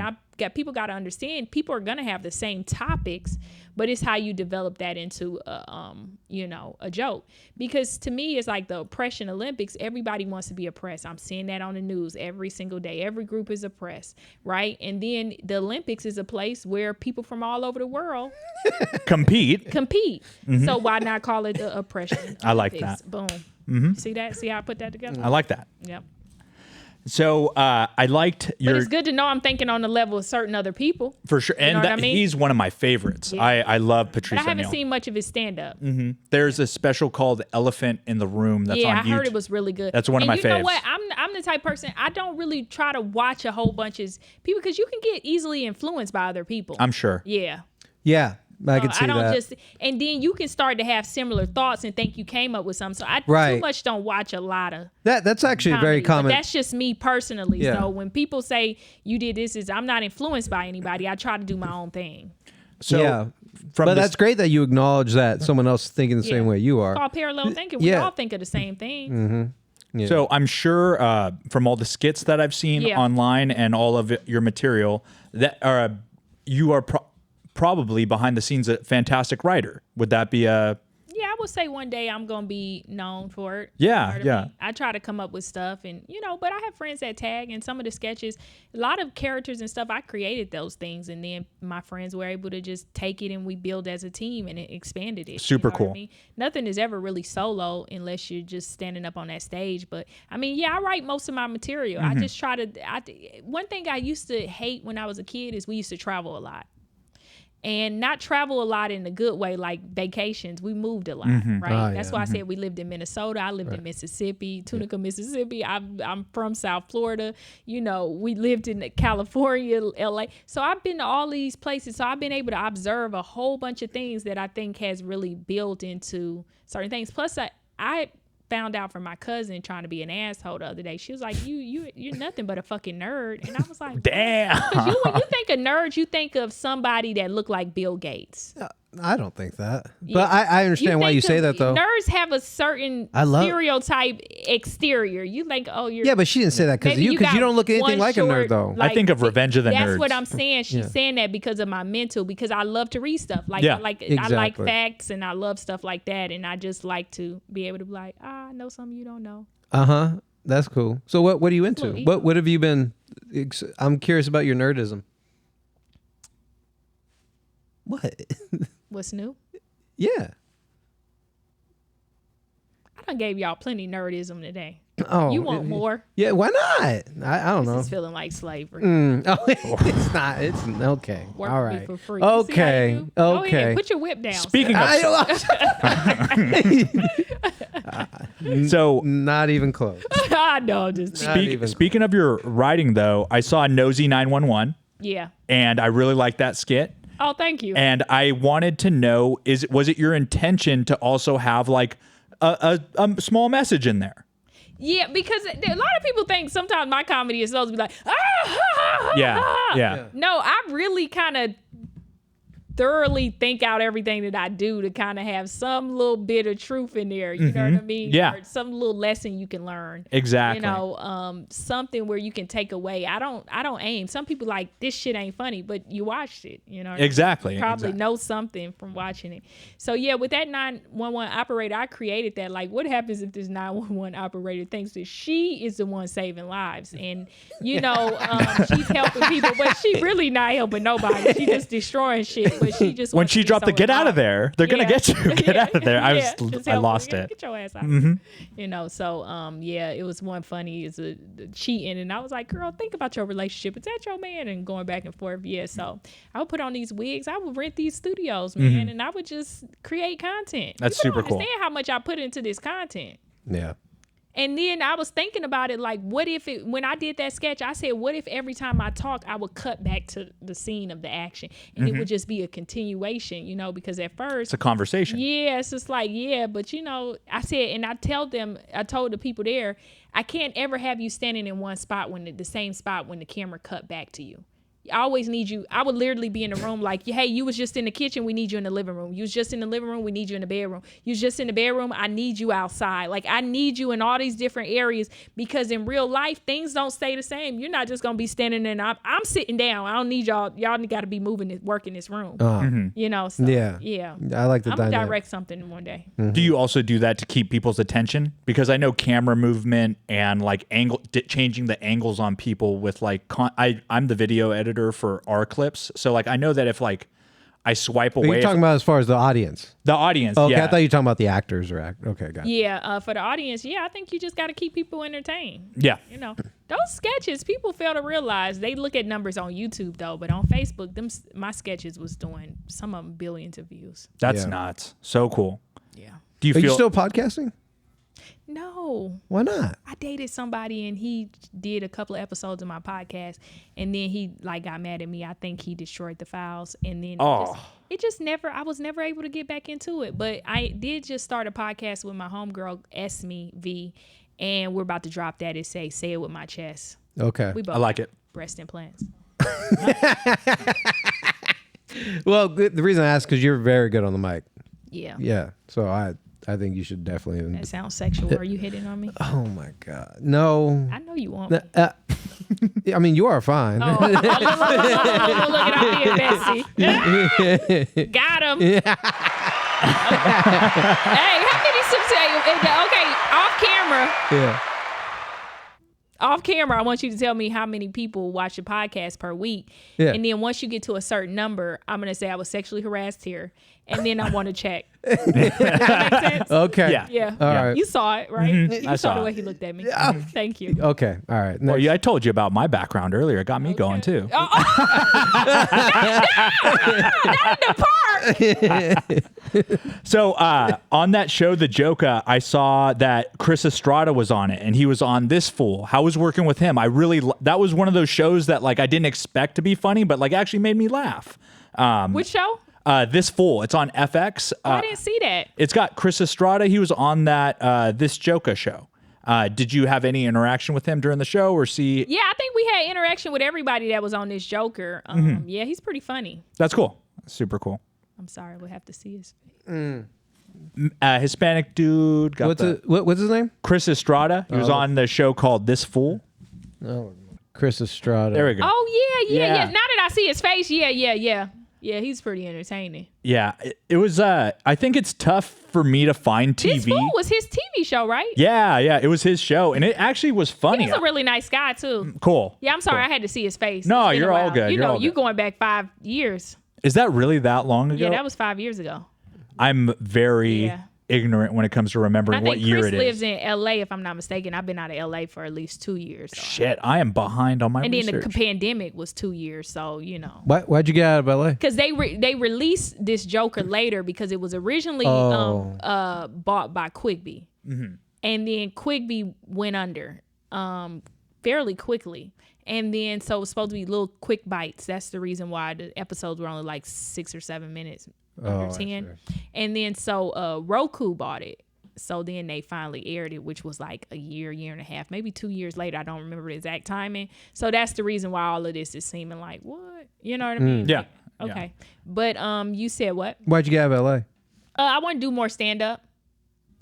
[SPEAKER 5] people got to understand, people are going to have the same topics, but it's how you develop that into a joke. Because to me, it's like the oppression Olympics. Everybody wants to be oppressed. I'm seeing that on the news every single day. Every group is oppressed, right? And then the Olympics is a place where people from all over the world
[SPEAKER 4] compete.
[SPEAKER 5] So why not call it the oppression
[SPEAKER 4] I like
[SPEAKER 5] Olympics?
[SPEAKER 4] that.
[SPEAKER 5] Boom. See that? See how I put that together?
[SPEAKER 4] I like that.
[SPEAKER 5] Yep.
[SPEAKER 4] So I liked
[SPEAKER 5] But
[SPEAKER 4] your
[SPEAKER 5] it's good to know I'm thinking on the level of certain other people.
[SPEAKER 4] for sure, and
[SPEAKER 5] know what I mean?
[SPEAKER 4] he's one of my favorites.
[SPEAKER 5] Yeah.
[SPEAKER 4] I love
[SPEAKER 5] But
[SPEAKER 4] Patrice
[SPEAKER 5] I haven't
[SPEAKER 4] O'Neal.
[SPEAKER 5] seen much of his stand up.
[SPEAKER 4] There's a special called Elephant in the Room that's
[SPEAKER 5] Yeah,
[SPEAKER 4] on
[SPEAKER 5] I
[SPEAKER 4] YouTube.
[SPEAKER 5] heard it was really good.
[SPEAKER 4] That's one of
[SPEAKER 5] and
[SPEAKER 4] my
[SPEAKER 5] you know
[SPEAKER 4] faves.
[SPEAKER 5] what? I'm the type of person, I don't really try to watch a whole bunch of people because you can get easily influenced by other people.
[SPEAKER 4] I'm sure.
[SPEAKER 5] Yeah.
[SPEAKER 1] Yeah, I can see
[SPEAKER 5] I don't
[SPEAKER 1] that.
[SPEAKER 5] and then you can start to have similar thoughts and think you came up with something. So I
[SPEAKER 1] Right.
[SPEAKER 5] too much don't watch a lot of
[SPEAKER 1] That's actually very
[SPEAKER 5] comedy, but
[SPEAKER 1] common.
[SPEAKER 5] that's just me personally.
[SPEAKER 1] Yeah.
[SPEAKER 5] So when people say you did this, I'm not influenced by anybody. I try to do my own thing.
[SPEAKER 4] So
[SPEAKER 1] yeah,
[SPEAKER 4] from
[SPEAKER 1] but
[SPEAKER 4] this-
[SPEAKER 1] that's great that you acknowledge that someone else is thinking the same
[SPEAKER 5] Yeah.
[SPEAKER 1] way you
[SPEAKER 5] It's
[SPEAKER 1] are.
[SPEAKER 5] called parallel thinking. We
[SPEAKER 1] Yeah.
[SPEAKER 5] all think of the same thing.
[SPEAKER 1] Yeah.
[SPEAKER 4] So I'm sure from all the skits that I've seen
[SPEAKER 5] Yeah.
[SPEAKER 4] online and all of your material that you are probably behind the scenes a fantastic writer. Would that be a
[SPEAKER 5] Yeah, I would say one day I'm gonna be known for it.
[SPEAKER 4] Yeah,
[SPEAKER 5] You know what I
[SPEAKER 4] yeah.
[SPEAKER 5] mean? I try to come up with stuff, and but I have friends that tag, and some of the sketches, a lot of characters and stuff, I created those things, and then my friends were able to just take it and we build as a team and it expanded it.
[SPEAKER 4] Super
[SPEAKER 5] You know what
[SPEAKER 4] cool.
[SPEAKER 5] I mean? Nothing is ever really solo unless you're just standing up on that stage. But I mean, yeah, I write most of my material.
[SPEAKER 4] Mm-hmm.
[SPEAKER 5] I just try to. One thing I used to hate when I was a kid is we used to travel a lot. And not travel a lot in a good way, like vacations. We moved a lot, right?
[SPEAKER 1] Oh,
[SPEAKER 5] That's
[SPEAKER 1] yeah.
[SPEAKER 5] why I said we lived in Minnesota. I lived in Mississippi, Tunica, Mississippi. I'm from South Florida. We lived in California, LA. So I've been to all these places. So I've been able to observe a whole bunch of things that I think has really built into certain things. Plus, I found out from my cousin trying to be an asshole the other day. She was like, you're nothing but a fucking nerd. And I was like,
[SPEAKER 4] damn?
[SPEAKER 5] because when you think of nerds, you think of somebody that looked like Bill Gates.
[SPEAKER 1] I don't think that, but I understand why
[SPEAKER 5] think
[SPEAKER 1] you say
[SPEAKER 5] of-
[SPEAKER 1] that though.
[SPEAKER 5] Nerds have a certain stereotype exterior. You think, oh, you're
[SPEAKER 1] Yeah, but she didn't say that because
[SPEAKER 5] maybe
[SPEAKER 1] you
[SPEAKER 5] got
[SPEAKER 1] don't look anything
[SPEAKER 5] one
[SPEAKER 1] like a
[SPEAKER 5] short,
[SPEAKER 1] nerd though.
[SPEAKER 4] I think of Revenge of the
[SPEAKER 5] That's
[SPEAKER 4] Nerds.
[SPEAKER 5] what I'm saying. She's saying that because of my mental, because I love to read stuff. Like,
[SPEAKER 4] Yeah,
[SPEAKER 5] I like
[SPEAKER 1] exactly.
[SPEAKER 5] facts and I love stuff like that. And I just like to be able to be like, I know something you don't know.
[SPEAKER 1] That's cool. So what are you into?
[SPEAKER 5] Little
[SPEAKER 1] What have you been? I'm curious about your nerdism. What?
[SPEAKER 5] What's new?
[SPEAKER 1] Yeah.
[SPEAKER 5] I done gave y'all plenty nerdism today.
[SPEAKER 1] Oh,
[SPEAKER 5] You want more?
[SPEAKER 1] Yeah. Why not? I don't
[SPEAKER 5] This
[SPEAKER 1] know.
[SPEAKER 5] is feeling like slavery.
[SPEAKER 1] Oh, it's not. It's okay.
[SPEAKER 5] Work
[SPEAKER 1] All
[SPEAKER 5] for me
[SPEAKER 1] right.
[SPEAKER 5] for free. You see how you
[SPEAKER 1] Okay.
[SPEAKER 5] do? Go
[SPEAKER 1] Okay.
[SPEAKER 5] ahead, put your whip down.
[SPEAKER 4] Speaking of, so
[SPEAKER 1] Not even close.
[SPEAKER 5] I know, just
[SPEAKER 1] Not even
[SPEAKER 4] speaking of your writing, though, I saw Nosy 911,
[SPEAKER 5] yeah.
[SPEAKER 4] and I really liked that skit.
[SPEAKER 5] Oh, thank you.
[SPEAKER 4] And I wanted to know: was it your intention to also have like a small message in there?
[SPEAKER 5] Yeah, because a lot of people think sometimes my comedy is supposed to be like, ha, ha, ha,
[SPEAKER 4] Yeah,
[SPEAKER 5] ha.
[SPEAKER 4] yeah.
[SPEAKER 5] No, I really kind of thoroughly think out everything that I do to kind of have some little bit of truth in there. You know what I mean?
[SPEAKER 4] Yeah.
[SPEAKER 5] Or some little lesson you can learn.
[SPEAKER 4] Exactly.
[SPEAKER 5] Something where you can take away. I don't aim. Some people like, this shit ain't funny, but you watched it. You know what I mean?
[SPEAKER 4] Exactly.
[SPEAKER 5] You probably
[SPEAKER 4] exactly.
[SPEAKER 5] know something from watching it. So yeah, with that 911 operator, I created that. Like, what happens if this 911 operator thinks that she is the one saving lives, and she's helping people, but she really not helping nobody. She just destroying shit. but she just
[SPEAKER 4] When
[SPEAKER 5] wants
[SPEAKER 4] she
[SPEAKER 5] to be
[SPEAKER 4] dropped the
[SPEAKER 5] so
[SPEAKER 4] get out of
[SPEAKER 5] involved.
[SPEAKER 4] there, they're gonna get you. Get out of there.
[SPEAKER 5] Just
[SPEAKER 4] I
[SPEAKER 5] help
[SPEAKER 4] lost
[SPEAKER 5] me.
[SPEAKER 4] it.
[SPEAKER 5] Get your ass out. of here. You know, so it was one funny is a cheating, and I was like, girl, think about your relationship. Is that your man? And going back and forth. Yeah, so I would put on these wigs. I would rent these studios, man, and I would just create content.
[SPEAKER 4] That's
[SPEAKER 5] People don't
[SPEAKER 4] super cool.
[SPEAKER 5] understand how much I put into this content.
[SPEAKER 1] Yeah.
[SPEAKER 5] And then I was thinking about it, like, what if when I did that sketch, I said, what if every time I talk, I would cut back to the scene of the action, and it would just be a continuation, you know, because at first
[SPEAKER 4] It's a conversation.
[SPEAKER 5] yeah, it's just like, yeah, but you know, I said, and I told the people there, I can't ever have you standing in one spot when the same spot when the camera cut back to you. I always need you. I would literally be in the room like, hey, you was just in the kitchen. We need you in the living room. You was just in the living room. We need you in the bedroom. You was just in the bedroom. I need you outside. Like, I need you in all these different areas, because in real life, things don't stay the same. You're not just going to be standing there and I'm sitting down. I don't need y'all. Y'all got to be moving, work in this room. You know? So,
[SPEAKER 1] Yeah.
[SPEAKER 5] Yeah.
[SPEAKER 1] I like the
[SPEAKER 5] I'm going to
[SPEAKER 1] dynamic.
[SPEAKER 5] direct something one day.
[SPEAKER 4] Do you also do that to keep people's attention? Because I know camera movement and like changing the angles on people with like I'm the video editor for our clips, so like I know that if like I swipe
[SPEAKER 1] Are
[SPEAKER 4] away,
[SPEAKER 1] you talking about as far as the audience?
[SPEAKER 4] the audience,
[SPEAKER 1] Okay,
[SPEAKER 4] yeah,
[SPEAKER 1] I thought you were talking about the actors or Okay, got it.
[SPEAKER 5] Yeah, for the audience, yeah, I think you just got to keep people entertained.
[SPEAKER 4] yeah.
[SPEAKER 5] You know, those sketches, people fail to realize. They look at numbers on YouTube though, but on Facebook, my sketches was doing some of them billions of views.
[SPEAKER 4] That's
[SPEAKER 1] Yeah.
[SPEAKER 4] nuts. So cool.
[SPEAKER 5] Yeah.
[SPEAKER 4] Do you
[SPEAKER 1] Are
[SPEAKER 4] feel
[SPEAKER 1] you still podcasting?
[SPEAKER 5] No,
[SPEAKER 1] Why not?
[SPEAKER 5] I dated somebody and he did a couple of episodes of my podcast, and then he like got mad at me. I think he destroyed the files, and then it just never. I was never able to get back into it. But I did just start a podcast with my homegirl Esme V, and we're about to drop that. It say it with my chest.
[SPEAKER 1] Okay.
[SPEAKER 5] We both
[SPEAKER 4] I like it.
[SPEAKER 5] breast implants.
[SPEAKER 1] Well, the reason I asked because you're very good on the mic.
[SPEAKER 5] Yeah.
[SPEAKER 1] Yeah. So I think you should definitely.
[SPEAKER 5] That sounds sexual. Are you hitting on me?
[SPEAKER 1] Oh my God. No.
[SPEAKER 5] I know you won't. Me.
[SPEAKER 1] I mean, you are fine.
[SPEAKER 5] Oh, look at our Bessie. Got him. Hey, how many okay, off camera.
[SPEAKER 1] Yeah.
[SPEAKER 5] Off camera, I want you to tell me how many people watch the podcast per week.
[SPEAKER 1] Yeah.
[SPEAKER 5] And then once you get to a certain number, I'm going to say I was sexually harassed here. And then I want to check. Does that make sense?
[SPEAKER 1] Okay.
[SPEAKER 4] Yeah.
[SPEAKER 5] Yeah.
[SPEAKER 1] All right.
[SPEAKER 5] You saw it, right? You
[SPEAKER 4] I
[SPEAKER 5] saw
[SPEAKER 4] saw
[SPEAKER 5] the
[SPEAKER 4] it.
[SPEAKER 5] way he looked at me. Thank you.
[SPEAKER 1] Okay. All right.
[SPEAKER 4] Well,
[SPEAKER 1] Next.
[SPEAKER 4] yeah, I told you about my background earlier. It got me going too.
[SPEAKER 5] Not in the park.
[SPEAKER 4] So on that show, The Joker, I saw that Chris Estrada was on it, and he was on This Fool. How was working with him? That was one of those shows that like I didn't expect to be funny, but like actually made me laugh.
[SPEAKER 5] Which show?
[SPEAKER 4] This Fool. It's on FX.
[SPEAKER 5] I didn't see that.
[SPEAKER 4] It's got Chris Estrada. He was on that This Joker show. Did you have any interaction with him during the show or see?
[SPEAKER 5] Yeah, I think we had interaction with everybody that was on this Joker. Yeah, he's pretty funny.
[SPEAKER 4] That's cool. Super cool.
[SPEAKER 5] I'm sorry, we'll have to see his face.
[SPEAKER 4] Hispanic dude. Got
[SPEAKER 1] What's his name?
[SPEAKER 4] Chris Estrada. He was on the show called This Fool.
[SPEAKER 1] Oh, Chris Estrada.
[SPEAKER 4] There we go.
[SPEAKER 5] Oh yeah.
[SPEAKER 4] Yeah.
[SPEAKER 5] Now that I see his face, yeah. Yeah, he's pretty entertaining.
[SPEAKER 4] Yeah, it was. I think it's tough for me to find TV.
[SPEAKER 5] This Fool was his TV show, right?
[SPEAKER 4] Yeah, it was his show, and it actually was funny.
[SPEAKER 5] He's a really nice guy too.
[SPEAKER 4] Cool.
[SPEAKER 5] Yeah, I'm sorry, I had to see his face.
[SPEAKER 4] No,
[SPEAKER 5] It's been a
[SPEAKER 4] you're all
[SPEAKER 5] while.
[SPEAKER 4] good.
[SPEAKER 5] You
[SPEAKER 4] You're
[SPEAKER 5] know,
[SPEAKER 4] all
[SPEAKER 5] you
[SPEAKER 4] good.
[SPEAKER 5] going back 5 years.
[SPEAKER 4] Is that really that long ago?
[SPEAKER 5] Yeah, that was 5 years ago.
[SPEAKER 4] I'm very
[SPEAKER 5] Yeah.
[SPEAKER 4] ignorant when it comes to remembering
[SPEAKER 5] And I
[SPEAKER 4] what
[SPEAKER 5] think
[SPEAKER 4] year
[SPEAKER 5] Chris
[SPEAKER 4] it
[SPEAKER 5] lives
[SPEAKER 4] is.
[SPEAKER 5] in L.A. if I'm not mistaken. I've been out of L.A. for at least 2 years. So.
[SPEAKER 4] Shit, I am behind on my
[SPEAKER 5] And then
[SPEAKER 4] research.
[SPEAKER 5] the pandemic was 2 years, so you know.
[SPEAKER 1] Why'd you get out of LA?
[SPEAKER 5] Because they released this Joker later because it was originally bought by Quigley, and then Quigley went under fairly quickly, and then so it was supposed to be little quick bites. That's the reason why the episodes were only like 6 or 7 minutes, under 10. And then so Roku bought it. So then they finally aired it, which was like a year and a half, maybe 2 years later. I don't remember the exact timing. So that's the reason why all of this is seeming like, what? You know what I mean?
[SPEAKER 4] Yeah.
[SPEAKER 5] Okay. But you said what?
[SPEAKER 1] Why'd you get out of LA?
[SPEAKER 5] I want to do more stand up.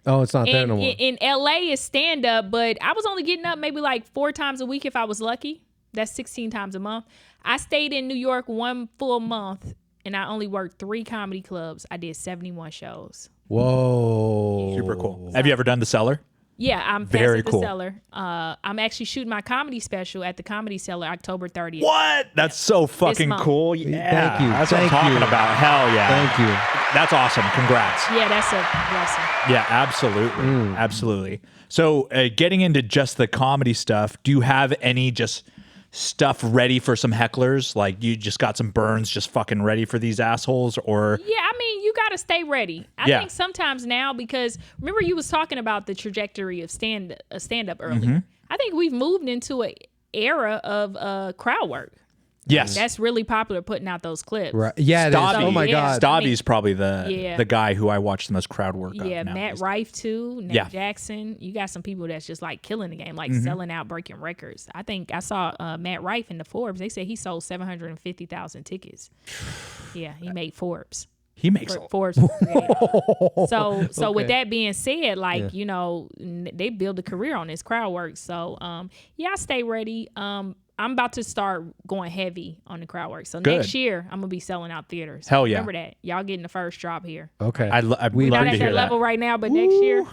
[SPEAKER 1] Oh, it's not there
[SPEAKER 5] And
[SPEAKER 1] no more.
[SPEAKER 5] in LA is stand up, but I was only getting up maybe like 4 times a week if I was lucky. That's 16 times a month. I stayed in New York 1 full month and I only worked 3 comedy clubs. I did 71 shows.
[SPEAKER 1] Whoa.
[SPEAKER 4] Super cool. Have you ever done The Cellar?
[SPEAKER 5] Yeah, I'm
[SPEAKER 4] Very
[SPEAKER 5] at the
[SPEAKER 4] cool.
[SPEAKER 5] Cellar. I'm actually shooting my comedy special at the Comedy Cellar October 30th.
[SPEAKER 4] What? That's so fucking
[SPEAKER 5] month.
[SPEAKER 4] cool. Yeah.
[SPEAKER 1] Thank you.
[SPEAKER 4] That's what I'm
[SPEAKER 1] Thank
[SPEAKER 4] talking
[SPEAKER 1] you.
[SPEAKER 4] about. Hell yeah.
[SPEAKER 1] Thank you.
[SPEAKER 4] That's awesome. Congrats.
[SPEAKER 5] Yeah, that's a blessing.
[SPEAKER 4] Yeah, absolutely. Absolutely. So getting into just the comedy stuff, do you have any just stuff ready for some hecklers? Like you just got some burns just fucking ready for these assholes? Or
[SPEAKER 5] Yeah, I mean, you got to stay ready. I think sometimes now, because remember you was talking about the trajectory of stand-up earlier. I think we've moved into an era of crowd work.
[SPEAKER 4] yes.
[SPEAKER 5] That's really popular, putting out those clips.
[SPEAKER 1] Right. Yeah, it is.
[SPEAKER 4] Stabby.
[SPEAKER 1] Oh my
[SPEAKER 5] Yeah.
[SPEAKER 1] God.
[SPEAKER 4] Stabby's probably the guy who I watch the most crowd work of
[SPEAKER 5] Yeah,
[SPEAKER 4] now.
[SPEAKER 5] Matt Rife too, Nate
[SPEAKER 4] Yeah.
[SPEAKER 5] Jackson. You got some people that's just like killing the game, like selling out, breaking records. I think I saw Matt Rife in the Forbes. They said he sold 750,000 tickets. Yeah, he made Forbes.
[SPEAKER 4] He makes
[SPEAKER 5] Forbes. So with that being said, like you know, they build a career on this crowd work. So yeah, I stay ready. I'm about to start going heavy on the crowd work. So
[SPEAKER 4] Good.
[SPEAKER 5] next year, I'm gonna be selling out theaters.
[SPEAKER 4] Hell yeah.
[SPEAKER 5] Remember that. Y'all getting the first drop here.
[SPEAKER 1] Okay.
[SPEAKER 4] I'd
[SPEAKER 5] We're
[SPEAKER 4] love
[SPEAKER 5] not
[SPEAKER 4] to
[SPEAKER 5] at
[SPEAKER 4] hear
[SPEAKER 5] that
[SPEAKER 4] that.
[SPEAKER 5] level right now, but next year,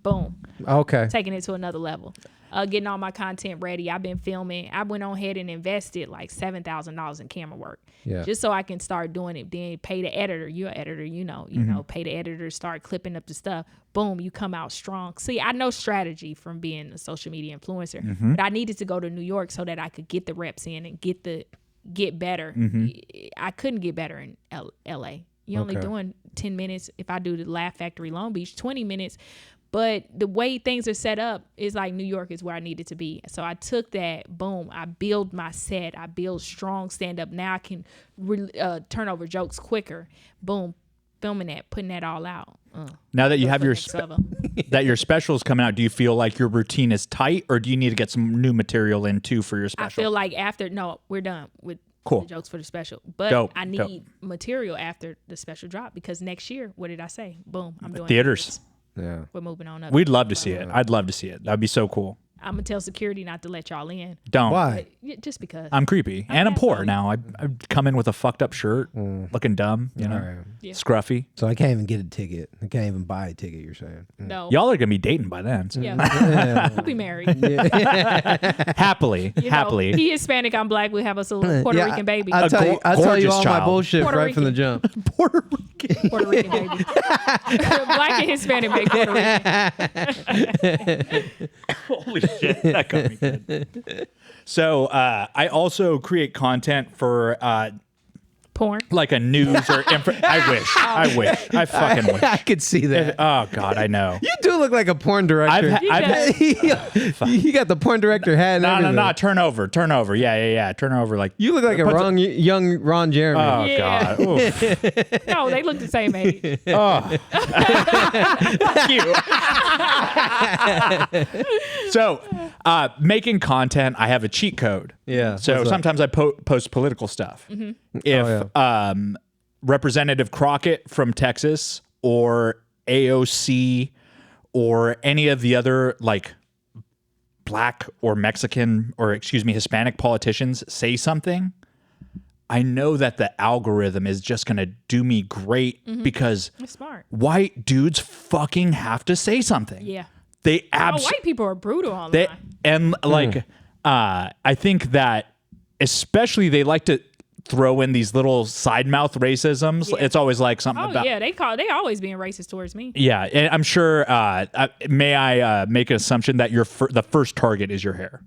[SPEAKER 5] boom,
[SPEAKER 1] Okay.
[SPEAKER 5] taking it to another level. Getting all my content ready. I've been filming. I went on ahead and invested like $7,000 in camera work,
[SPEAKER 1] Yeah.
[SPEAKER 5] just so I can start doing it. Then pay the editor. You're an editor, you know, pay the editor, start clipping up the stuff. Boom, you come out strong. See, I know strategy from being a social media influencer, but I needed to go to New York so that I could get the reps in and get better. I couldn't get better in LA. You're only
[SPEAKER 1] Okay.
[SPEAKER 5] doing 10 minutes. If I do the Laugh Factory Long Beach, 20 minutes. But the way things are set up is like New York is where I needed to be. So I took that, boom, I build my set. I build strong stand-up. Now I can turn over jokes quicker. Boom, filming that, putting that all out.
[SPEAKER 4] Now that you have your
[SPEAKER 5] Next level.
[SPEAKER 4] that your specials coming out, do you feel like your routine is tight, or do you need to get some new material in too for your special?
[SPEAKER 5] I feel like we're done with
[SPEAKER 4] Cool.
[SPEAKER 5] the jokes for the special. But
[SPEAKER 4] Dope,
[SPEAKER 5] I
[SPEAKER 4] dope.
[SPEAKER 5] need material after the special drop, because next year, what did I say? Boom, I'm doing
[SPEAKER 4] Theaters.
[SPEAKER 1] Yeah.
[SPEAKER 5] We're moving on up.
[SPEAKER 4] We'd love to see it. I'd love to see it. That'd be so cool.
[SPEAKER 5] I'm gonna tell security not to let y'all in.
[SPEAKER 4] Don't.
[SPEAKER 1] Why?
[SPEAKER 5] Yeah, just because.
[SPEAKER 4] I'm creepy and I'm
[SPEAKER 5] Okay,
[SPEAKER 4] poor
[SPEAKER 5] so-
[SPEAKER 4] now. I come in with a fucked up shirt, looking dumb, you know,
[SPEAKER 1] All right.
[SPEAKER 5] Yeah.
[SPEAKER 4] scruffy.
[SPEAKER 1] So I can't even get a ticket. I can't even buy a ticket, you're saying.
[SPEAKER 5] No.
[SPEAKER 4] Y'all are gonna be dating by then. So.
[SPEAKER 5] Yeah. We'll be married.
[SPEAKER 4] Happily,
[SPEAKER 5] You know,
[SPEAKER 4] happily.
[SPEAKER 5] he Hispanic, I'm black. We have us a little Puerto Rican baby.
[SPEAKER 1] I'll tell you
[SPEAKER 4] gorgeous
[SPEAKER 1] all my
[SPEAKER 4] child.
[SPEAKER 1] bullshit
[SPEAKER 5] Puerto
[SPEAKER 1] right from the
[SPEAKER 5] Rican.
[SPEAKER 1] jump.
[SPEAKER 4] Puerto Rican.
[SPEAKER 5] Puerto Rican baby. Black and Hispanic make Puerto Rican.
[SPEAKER 4] Holy shit, that got me good. So I also create content for
[SPEAKER 5] Porn.
[SPEAKER 4] like a news or I wish. I fucking wish.
[SPEAKER 1] I could see that.
[SPEAKER 4] Oh God, I know.
[SPEAKER 1] You do look like a porn director. You got the porn director hat and everything.
[SPEAKER 4] No. Turn over. Yeah. Turn over. Like
[SPEAKER 1] You look like a young Ron Jeremy.
[SPEAKER 4] oh
[SPEAKER 5] Yeah.
[SPEAKER 4] God. Oof.
[SPEAKER 5] No, they look the same age.
[SPEAKER 4] Cute. So, making content, I have a cheat code.
[SPEAKER 1] Yeah,
[SPEAKER 4] So
[SPEAKER 1] what's that?
[SPEAKER 4] sometimes I post political stuff. If Representative Crockett from Texas or AOC or any of the other like black or Mexican or Hispanic politicians say something, I know that the algorithm is just going to do me great because
[SPEAKER 5] That's smart.
[SPEAKER 4] white dudes fucking have to say something.
[SPEAKER 5] Yeah.
[SPEAKER 4] They
[SPEAKER 5] Oh,
[SPEAKER 4] absolutely
[SPEAKER 5] white people are brutal online.
[SPEAKER 4] I think that especially they like to throw in these little side mouth racisms.
[SPEAKER 5] Yeah.
[SPEAKER 4] It's always like something
[SPEAKER 5] Oh
[SPEAKER 4] about
[SPEAKER 5] yeah, they always being racist towards me.
[SPEAKER 4] yeah, and I'm sure. May I make an assumption that the first target is your hair?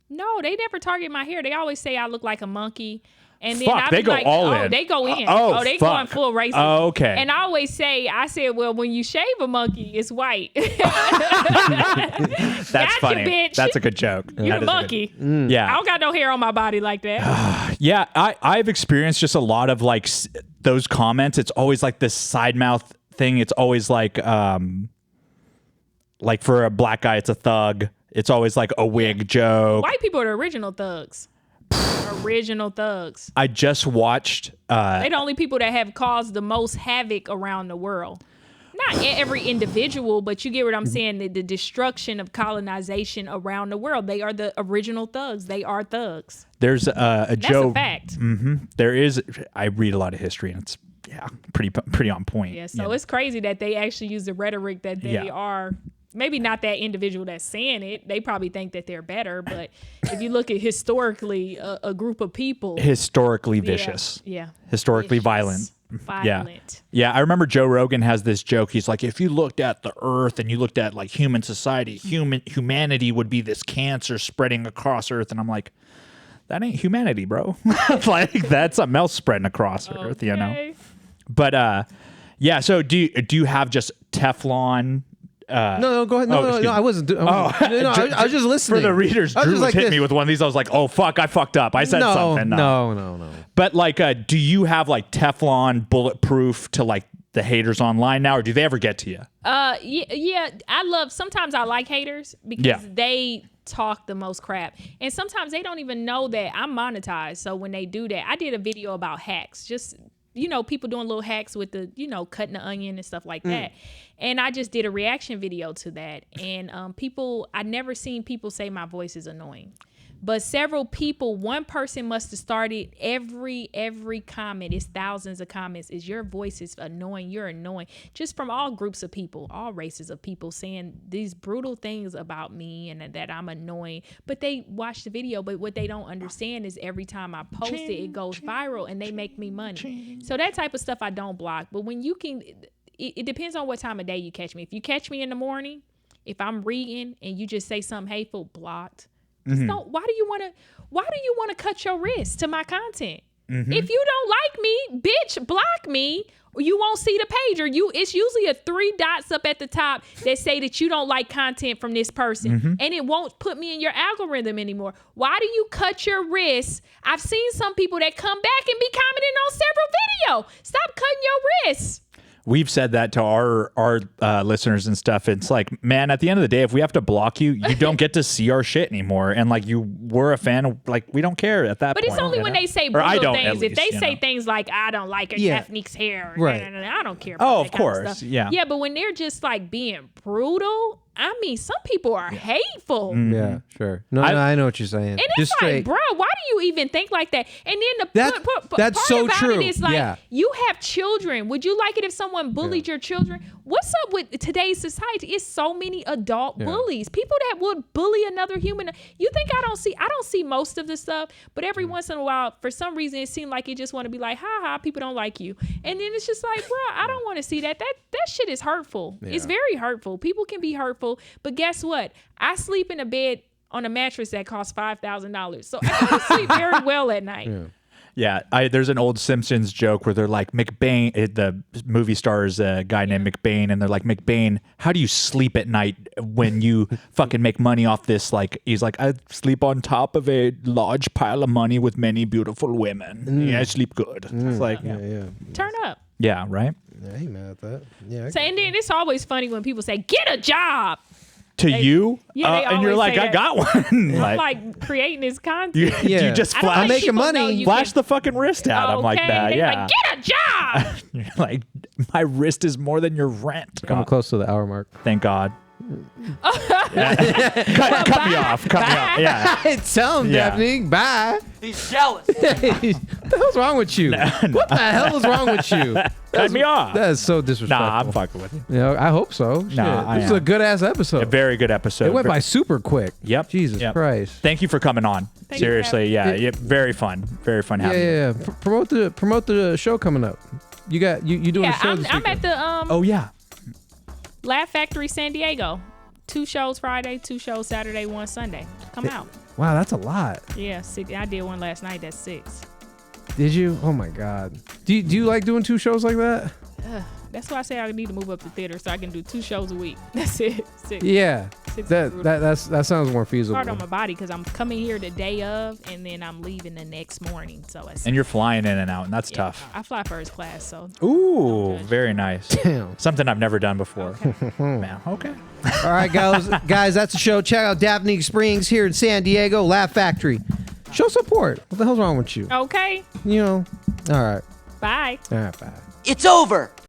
[SPEAKER 5] No, they never target my hair. They always say I look like a monkey. And then
[SPEAKER 4] Fuck,
[SPEAKER 5] I
[SPEAKER 4] they
[SPEAKER 5] be
[SPEAKER 4] go
[SPEAKER 5] like,
[SPEAKER 4] all
[SPEAKER 5] oh,
[SPEAKER 4] in.
[SPEAKER 5] they go in. They
[SPEAKER 4] fuck.
[SPEAKER 5] going full racist.
[SPEAKER 4] Oh, okay.
[SPEAKER 5] And I always say, well, when you shave a monkey, it's white.
[SPEAKER 4] That's
[SPEAKER 5] Gotcha,
[SPEAKER 4] funny.
[SPEAKER 5] bitch.
[SPEAKER 4] That's a good joke.
[SPEAKER 5] You
[SPEAKER 4] That
[SPEAKER 5] a
[SPEAKER 4] is
[SPEAKER 5] monkey.
[SPEAKER 4] Yeah.
[SPEAKER 5] I don't got no hair on my body like that.
[SPEAKER 4] Yeah, I've experienced just a lot of like those comments. It's always like this side mouth thing. It's always like for a black guy, it's a thug. It's always like a wig joke.
[SPEAKER 5] White people are the original thugs. Original thugs.
[SPEAKER 4] I just watched.
[SPEAKER 5] They're the only people that have caused the most havoc around the world. Not every individual, but you get what I'm saying. The destruction of colonization around the world. They are the original thugs. They are thugs.
[SPEAKER 4] There's a
[SPEAKER 5] That's
[SPEAKER 4] joke.
[SPEAKER 5] a fact.
[SPEAKER 4] There is. I read a lot of history, and it's pretty on point.
[SPEAKER 5] Yeah, so it's crazy that they actually use the rhetoric that they
[SPEAKER 4] Yeah.
[SPEAKER 5] are Maybe not that individual that's saying it. They probably think that they're better. But if you look at historically, a group of people.
[SPEAKER 4] Historically vicious.
[SPEAKER 5] Yeah.
[SPEAKER 4] Historically
[SPEAKER 5] Vicious.
[SPEAKER 4] violent. Yeah. I remember Joe Rogan has this joke. He's like, if you looked at the earth and you looked at like human society, humanity would be this cancer spreading across earth. And I'm like, that ain't humanity, bro. Like that's something else spreading across earth, you know? But yeah, so do you have just Teflon?
[SPEAKER 1] No, go ahead. No, I wasn't. I was just listening.
[SPEAKER 4] For the readers, Drew was hitting me with one of these. I was like, oh, fuck, I fucked up. I said something.
[SPEAKER 1] No.
[SPEAKER 4] But like, do you have like Teflon bulletproof to like the haters online now, or do they ever get to you?
[SPEAKER 5] Yeah. Sometimes I like haters because they talk the most crap. And sometimes they don't even know that I'm monetized. So when they do that, I did a video about hacks, just people doing little hacks with the, cutting the onion and stuff like that. And I just did a reaction video to that. And I never seen people say my voice is annoying. But several people, one person must have started every comment. It's thousands of comments. Is your voice is annoying. You're annoying. Just from all groups of people, all races of people saying these brutal things about me and that I'm annoying. But they watch the video. But what they don't understand is every time I post it goes viral and they make me money. So that type of stuff I don't block. But when you can, it depends on what time of day you catch me. If you catch me in the morning, if I'm reading and you just say something hateful, blocked. So why do you want to cut your wrist to my content? If you don't like me, bitch, block me, or you won't see the page. Or it's usually a 3 dots up at the top that say that you don't like content from this person, and it won't put me in your algorithm anymore. Why do you cut your wrist? I've seen some people that come back and be commenting on several videos. Stop cutting your wrists.
[SPEAKER 4] We've said that to our listeners and stuff. It's like, man, at the end of the day, if we have to block you, you don't get to see our shit anymore. And like, you were a fan, like, we don't care at that
[SPEAKER 5] point. But it's only when they say brutal things. If they say things like, I don't like Daphnique's hair, I don't care about that kind of stuff. Yeah, but when they're just like being brutal, I mean, some people are hateful.
[SPEAKER 1] Yeah, sure. No, I know what you're saying.
[SPEAKER 5] And it's like, bro, why do you even think like that? And then
[SPEAKER 1] that's
[SPEAKER 5] part
[SPEAKER 1] so
[SPEAKER 5] about
[SPEAKER 1] true.
[SPEAKER 5] it is like, you have children. Would you like it if someone bullied your children? What's up with today's society? It's so many adult bullies. People that would bully another human. You think I don't see most of the stuff, but every once in a while, for some reason, it seemed like you just want to be like, ha, people don't like you. And then it's just like, bro, I don't want to see that. That shit is hurtful. Yeah. It's very hurtful. People can be hurtful. But guess what? I sleep in a bed on a mattress that costs $5,000. So I can sleep very well at night.
[SPEAKER 4] Yeah, there's an old Simpsons joke where they're like, McBain, the movie star's a guy named McBain, and they're like, McBain, how do you sleep at night when you fucking make money off this? Like, he's like, I sleep on top of a large pile of money with many beautiful women. Yeah, I sleep good. It's like,
[SPEAKER 5] turn up.
[SPEAKER 4] Yeah, right?
[SPEAKER 1] Yeah, I ain't mad at that. Yeah.
[SPEAKER 5] So, and then it's always funny when people say, get a job.
[SPEAKER 4] You? And you're like, I got one.
[SPEAKER 5] I'm like creating this content.
[SPEAKER 4] You just flash.
[SPEAKER 1] I'm making money.
[SPEAKER 4] Flash the fucking wrist out. I'm like that.
[SPEAKER 5] They're
[SPEAKER 4] Yeah.
[SPEAKER 5] like, get a job.
[SPEAKER 4] You're like, my wrist is more than your rent.
[SPEAKER 1] Coming close to the hour mark.
[SPEAKER 4] Thank God. Cut me off. Cut me off. Yeah.
[SPEAKER 1] Tell him, Daphnique. Bye.
[SPEAKER 2] He's jealous.
[SPEAKER 1] What the hell's wrong with you? What the hell is wrong with you?
[SPEAKER 4] Cut me off.
[SPEAKER 1] That is so disrespectful.
[SPEAKER 4] Nah, I'm fucking with you.
[SPEAKER 1] I hope so.
[SPEAKER 4] Nah,
[SPEAKER 1] this is a good ass episode.
[SPEAKER 4] A very good episode.
[SPEAKER 1] It went by super quick.
[SPEAKER 4] Yep.
[SPEAKER 1] Jesus Christ.
[SPEAKER 4] Thank you for coming on. Seriously, yeah. Very fun. Very fun having you.
[SPEAKER 1] Yeah. Promote the show coming up. You doing a show this
[SPEAKER 5] I'm at the
[SPEAKER 4] Oh yeah.
[SPEAKER 5] Laugh Factory San Diego. 2 shows Friday, 2 shows Saturday, 1 Sunday. Come out.
[SPEAKER 1] Wow, that's a lot.
[SPEAKER 5] Yeah, 6. I did one last night. That's 6.
[SPEAKER 1] Did you? Oh my God. Do you like doing 2 shows like that?
[SPEAKER 5] That's why I say I need to move up to theater so I can do 2 shows a week. That's it. 6.
[SPEAKER 1] Yeah.
[SPEAKER 5] 6
[SPEAKER 1] That sounds more feasible.
[SPEAKER 5] Hard on my body because I'm coming here the day of and then I'm leaving the next morning. So
[SPEAKER 4] and you're flying in and out, and that's tough.
[SPEAKER 5] I fly first class, so.
[SPEAKER 4] Ooh, very nice.
[SPEAKER 1] Damn.
[SPEAKER 4] Something I've never done before. Man, okay.
[SPEAKER 1] All right, guys, that's the show. Check out Daphnique Springs here in San Diego, Laugh Factory. Show support. What the hell's wrong with you?
[SPEAKER 5] Okay.
[SPEAKER 1] All right.
[SPEAKER 5] Bye.
[SPEAKER 1] All right, bye.
[SPEAKER 2] It's over.